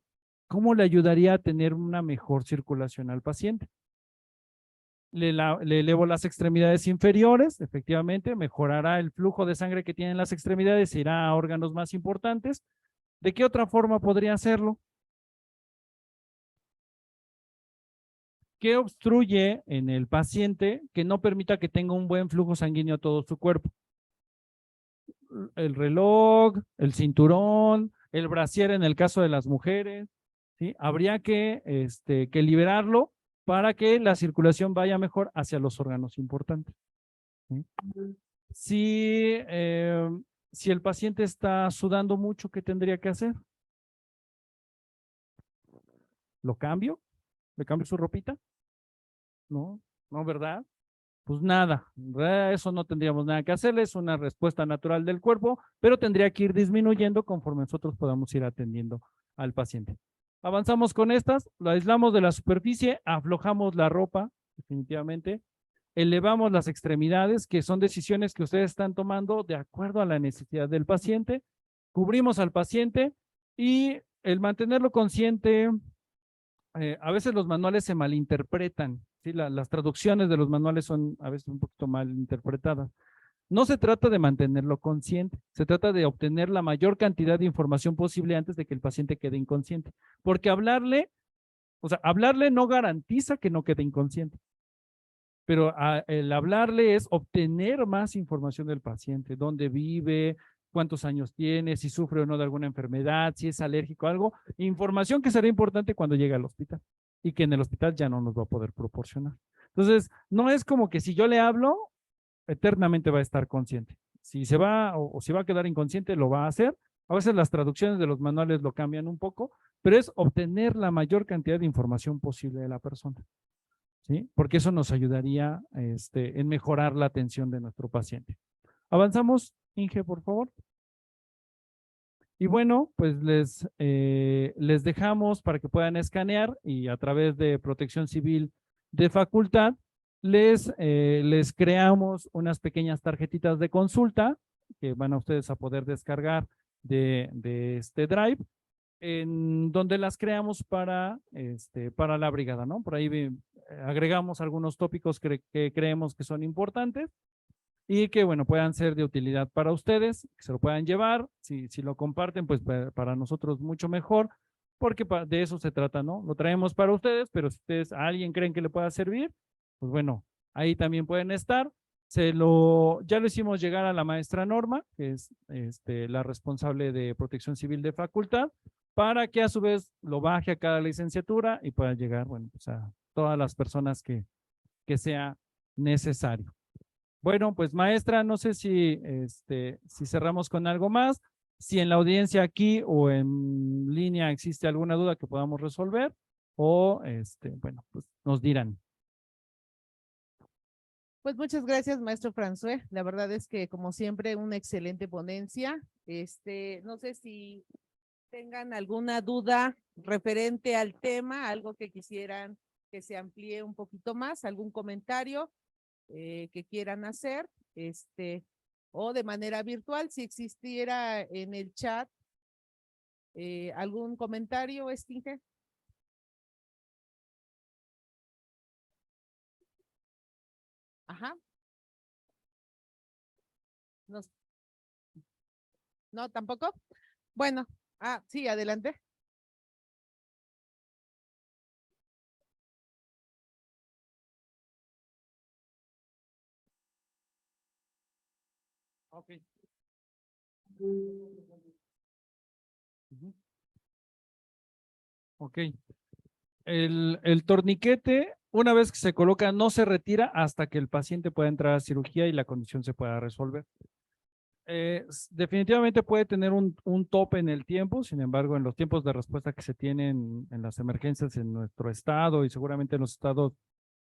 ¿cómo le ayudaría a tener una mejor circulación al paciente? Le elevo las extremidades inferiores, efectivamente, mejorará el flujo de sangre que tienen las extremidades, irá a órganos más importantes. ¿De qué otra forma podría hacerlo? ¿Qué obstruye en el paciente que no permita que tenga un buen flujo sanguíneo a todo su cuerpo? El reloj, el cinturón, el brasier en el caso de las mujeres, ¿sí? Habría que liberarlo para que la circulación vaya mejor hacia los órganos importantes. ¿Sí? Si el paciente está sudando mucho, ¿qué tendría que hacer? ¿Lo cambio? ¿Le cambio su ropita? No, ¿verdad? Pues nada, eso no tendríamos nada que hacerle, es una respuesta natural del cuerpo, pero tendría que ir disminuyendo conforme nosotros podamos ir atendiendo al paciente. Avanzamos con estas, lo aislamos de la superficie, aflojamos la ropa, definitivamente. elevamos las extremidades, que son decisiones que ustedes están tomando de acuerdo a la necesidad del paciente, cubrimos al paciente y el mantenerlo consciente, a veces los manuales se malinterpretan, ¿sí? Las traducciones de los manuales son a veces un poquito mal interpretadas. No se trata de mantenerlo consciente, se trata de obtener la mayor cantidad de información posible antes de que el paciente quede inconsciente, porque hablarle no garantiza que no quede inconsciente, pero el hablarle es obtener más información del paciente, dónde vive, cuántos años tiene, si sufre o no de alguna enfermedad, si es alérgico a algo, información que será importante cuando llegue al hospital y que en el hospital ya no nos va a poder proporcionar. Entonces, no es como que si yo le hablo, eternamente va a estar consciente. Si se va o si va a quedar inconsciente, lo va a hacer. A veces las traducciones de los manuales lo cambian un poco, pero es obtener la mayor cantidad de información posible de la persona, ¿sí? Porque eso nos ayudaría en mejorar la atención de nuestro paciente. Avanzamos, Inge, por favor. Y bueno, pues les dejamos para que puedan escanear y a través de Protección Civil de Facultad les creamos unas pequeñas tarjetitas de consulta que van a ustedes a poder descargar de este Drive, en donde las creamos para la brigada, ¿no? Por ahí agregamos algunos tópicos que creemos que son importantes y que, bueno, puedan ser de utilidad para ustedes, que se lo puedan llevar. Si lo comparten, pues para nosotros mucho mejor, porque de eso se trata, ¿no? Lo traemos para ustedes, pero si ustedes a alguien creen que le pueda servir, pues bueno, ahí también pueden estar. Ya lo hicimos llegar a la maestra Norma, que es la responsable de Protección Civil de Facultad, para que a su vez lo baje a cada licenciatura y pueda llegar, bueno, pues a todas las personas que sea necesario. Bueno, pues maestra, no sé si cerramos con algo más, si en la audiencia aquí o en línea existe alguna duda que podamos resolver o bueno, pues nos dirán. Pues muchas gracias, maestro François. La verdad es que, como siempre, una excelente ponencia. No sé si tengan alguna duda referente al tema, algo que quisieran que se amplíe un poquito más, algún comentario que quieran hacer, o de manera virtual, si existiera en el chat algún comentario, Inge. Ajá. No, tampoco. Bueno, sí, adelante. Ok. Ok. El torniquete, una vez que se coloca, no se retira hasta que el paciente pueda entrar a cirugía y la condición se pueda resolver. Definitivamente puede tener un tope en el tiempo, sin embargo, en los tiempos de respuesta que se tienen en las emergencias en nuestro estado y seguramente en los estados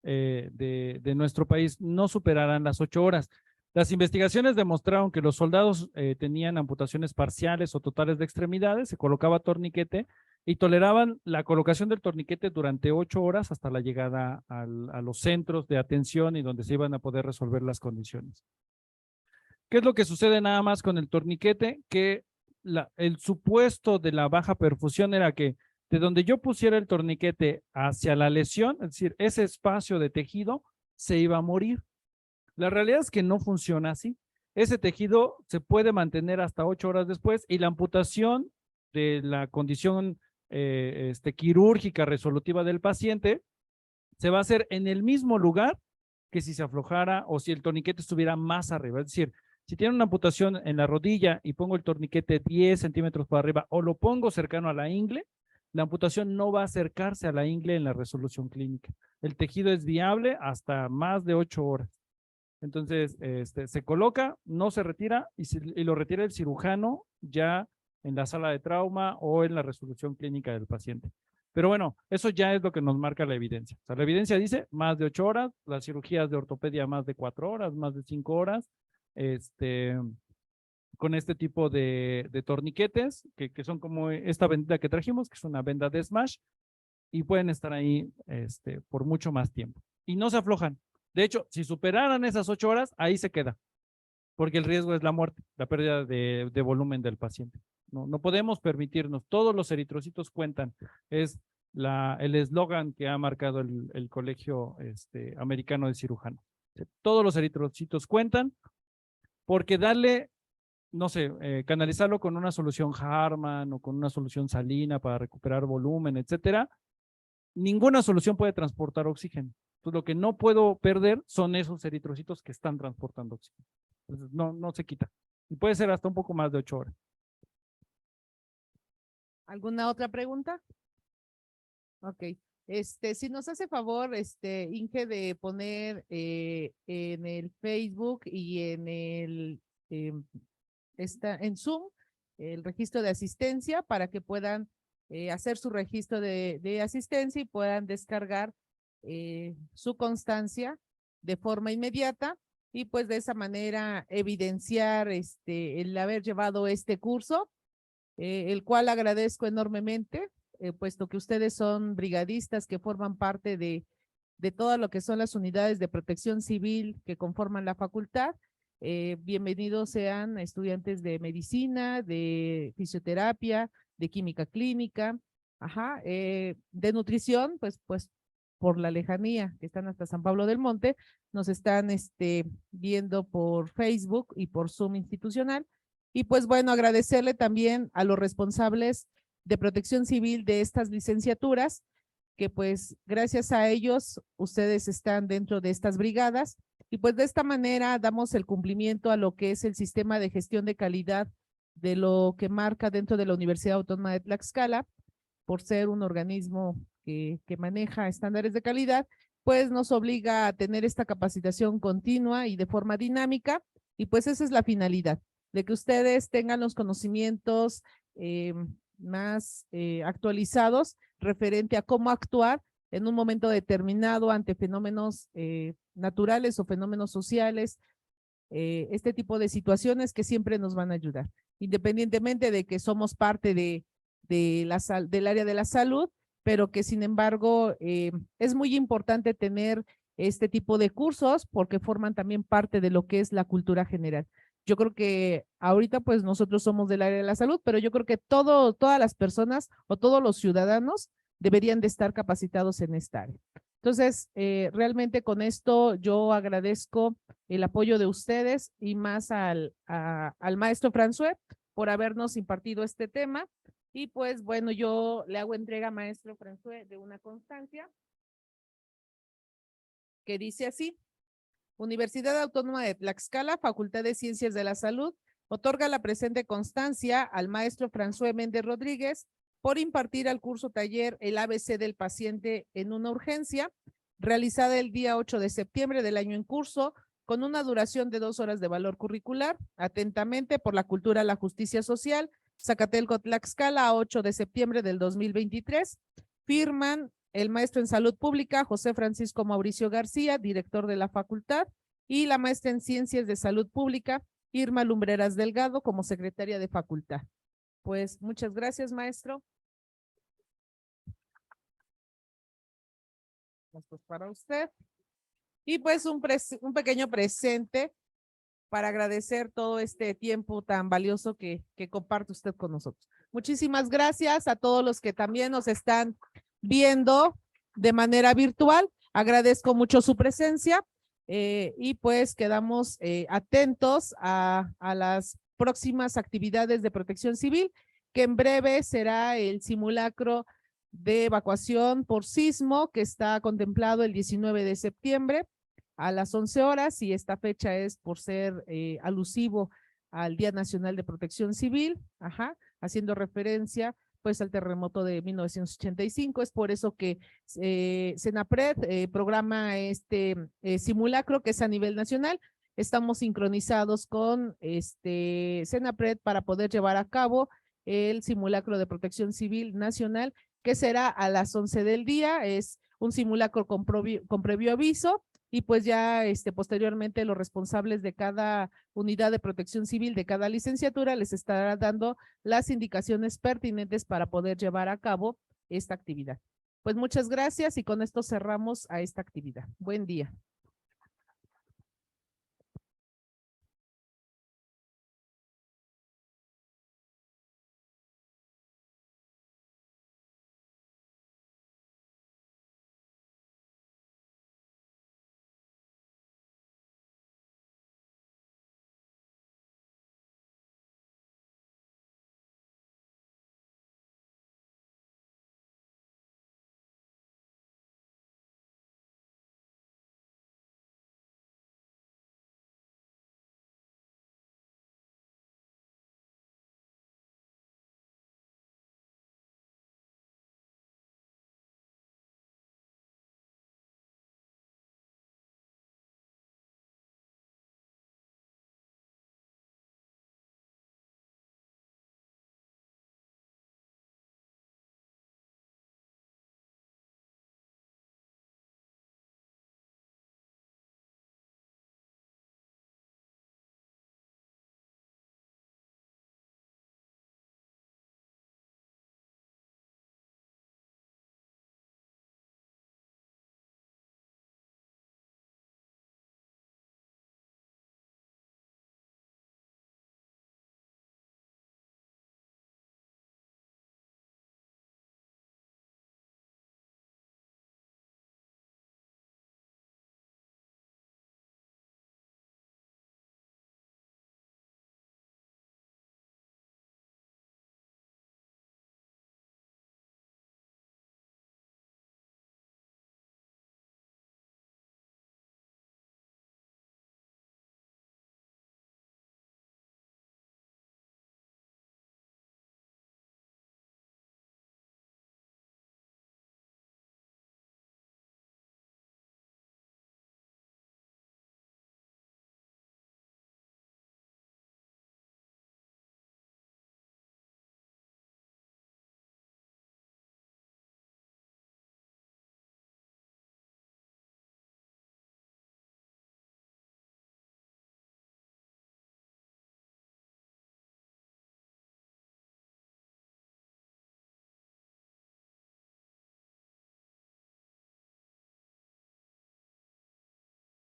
de nuestro país, no superarán las 8 horas. Las investigaciones demostraron que los soldados tenían amputaciones parciales o totales de extremidades, se colocaba torniquete y toleraban la colocación del torniquete durante 8 horas hasta la llegada a los centros de atención y donde se iban a poder resolver las condiciones. ¿Qué es lo que sucede nada más con el torniquete? Que el supuesto de la baja perfusión era que de donde yo pusiera el torniquete hacia la lesión, es decir, ese espacio de tejido se iba a morir. La realidad es que no funciona así. Ese tejido se puede mantener hasta 8 horas después y la amputación de la condición quirúrgica resolutiva del paciente se va a hacer en el mismo lugar que si se aflojara o si el torniquete estuviera más arriba. Es decir, si tiene una amputación en la rodilla y pongo el torniquete 10 centímetros para arriba o lo pongo cercano a la ingle, la amputación no va a acercarse a la ingle en la resolución clínica. El tejido es viable hasta más de 8 horas. Entonces, se coloca, no se retira y lo retira el cirujano ya en la sala de trauma o en la resolución clínica del paciente. Pero bueno, eso ya es lo que nos marca la evidencia. O sea, la evidencia dice más de 8 horas, las cirugías de ortopedia más de 4 horas, más de 5 horas, con este tipo de torniquetes, que son como esta venda que trajimos, que es una venda de Smash, y pueden estar ahí por mucho más tiempo. Y no se aflojan. De hecho, si superaran esas 8 horas, ahí se queda, porque el riesgo es la muerte, la pérdida de volumen del paciente. No podemos permitirnos, todos los eritrocitos cuentan, es el eslogan que ha marcado el Colegio Americano de Cirujanos. Todos los eritrocitos cuentan, porque darle, no sé, canalizarlo con una solución Harman o con una solución salina para recuperar volumen, etcétera, ninguna solución puede transportar oxígeno. Entonces, lo que no puedo perder son esos eritrocitos que están transportando oxígeno. Entonces, no se quita. Y puede ser hasta un poco más de 8 horas. ¿Alguna otra pregunta? Ok. Si nos hace favor, Inge, de poner en el Facebook y en en Zoom el registro de asistencia para que puedan hacer su registro de asistencia y puedan descargar su constancia de forma inmediata y pues de esa manera evidenciar el haber llevado este curso, el cual agradezco enormemente, puesto que ustedes son brigadistas que forman parte de todo lo que son las unidades de protección civil que conforman la facultad. Bienvenidos sean estudiantes de medicina, de fisioterapia, de química clínica, de nutrición, pues por la lejanía que están hasta San Pablo del Monte, nos están viendo por Facebook y por Zoom institucional. Y pues bueno, agradecerle también a los responsables de protección civil de estas licenciaturas, que pues gracias a ellos ustedes están dentro de estas brigadas y pues de esta manera damos el cumplimiento a lo que es el sistema de gestión de calidad de lo que marca dentro de la Universidad Autónoma de Tlaxcala, por ser un organismo que maneja estándares de calidad, pues nos obliga a tener esta capacitación continua y de forma dinámica y pues esa es la finalidad, de que ustedes tengan los conocimientos más actualizados referente a cómo actuar en un momento determinado ante fenómenos naturales o fenómenos sociales, este tipo de situaciones que siempre nos van a ayudar, independientemente de que somos parte del área de la salud, pero que sin embargo es muy importante tener este tipo de cursos porque forman también parte de lo que es la cultura general. Yo creo que ahorita pues nosotros somos del área de la salud, pero yo creo que todas las personas o todos los ciudadanos deberían de estar capacitados en esta área. Entonces, realmente con esto yo agradezco el apoyo de ustedes y más al maestro François por habernos impartido este tema. Y pues bueno, yo le hago entrega, maestro François, de una constancia que dice así: Universidad Autónoma de Tlaxcala, Facultad de Ciencias de la Salud, otorga la presente constancia al maestro François Méndez Rodríguez por impartir al curso taller El ABC del paciente en una urgencia, realizada el día 8 de septiembre del año en curso, con una duración de 2 horas de valor curricular. Atentamente, por la cultura, la justicia social, Zacatelco, Tlaxcala, 8 de septiembre del 2023. Firman el maestro en salud pública, José Francisco Mauricio García, director de la facultad, y la maestra en ciencias de salud pública, Irma Lumbreras Delgado, como secretaria de facultad. Pues muchas gracias, maestro. Esto es para usted. Y pues un pequeño presente para agradecer todo este tiempo tan valioso que comparte usted con nosotros. Muchísimas gracias a todos los que también nos están viendo de manera virtual. Agradezco mucho su presencia y pues quedamos atentos a las próximas actividades de protección civil, que en breve será el simulacro de evacuación por sismo que está contemplado el 19 de septiembre a las 11 horas y esta fecha es por ser alusivo al Día Nacional de Protección Civil, haciendo referencia pues al terremoto de 1985. Es por eso que Senapred programa este simulacro que es a nivel nacional. Estamos sincronizados con Senapred para poder llevar a cabo el simulacro de protección civil nacional, que será a las 11 del día. Es un simulacro con previo aviso y pues ya posteriormente los responsables de cada unidad de protección civil de cada licenciatura les estará dando las indicaciones pertinentes para poder llevar a cabo esta actividad. Pues muchas gracias y con esto cerramos a esta actividad. Buen día.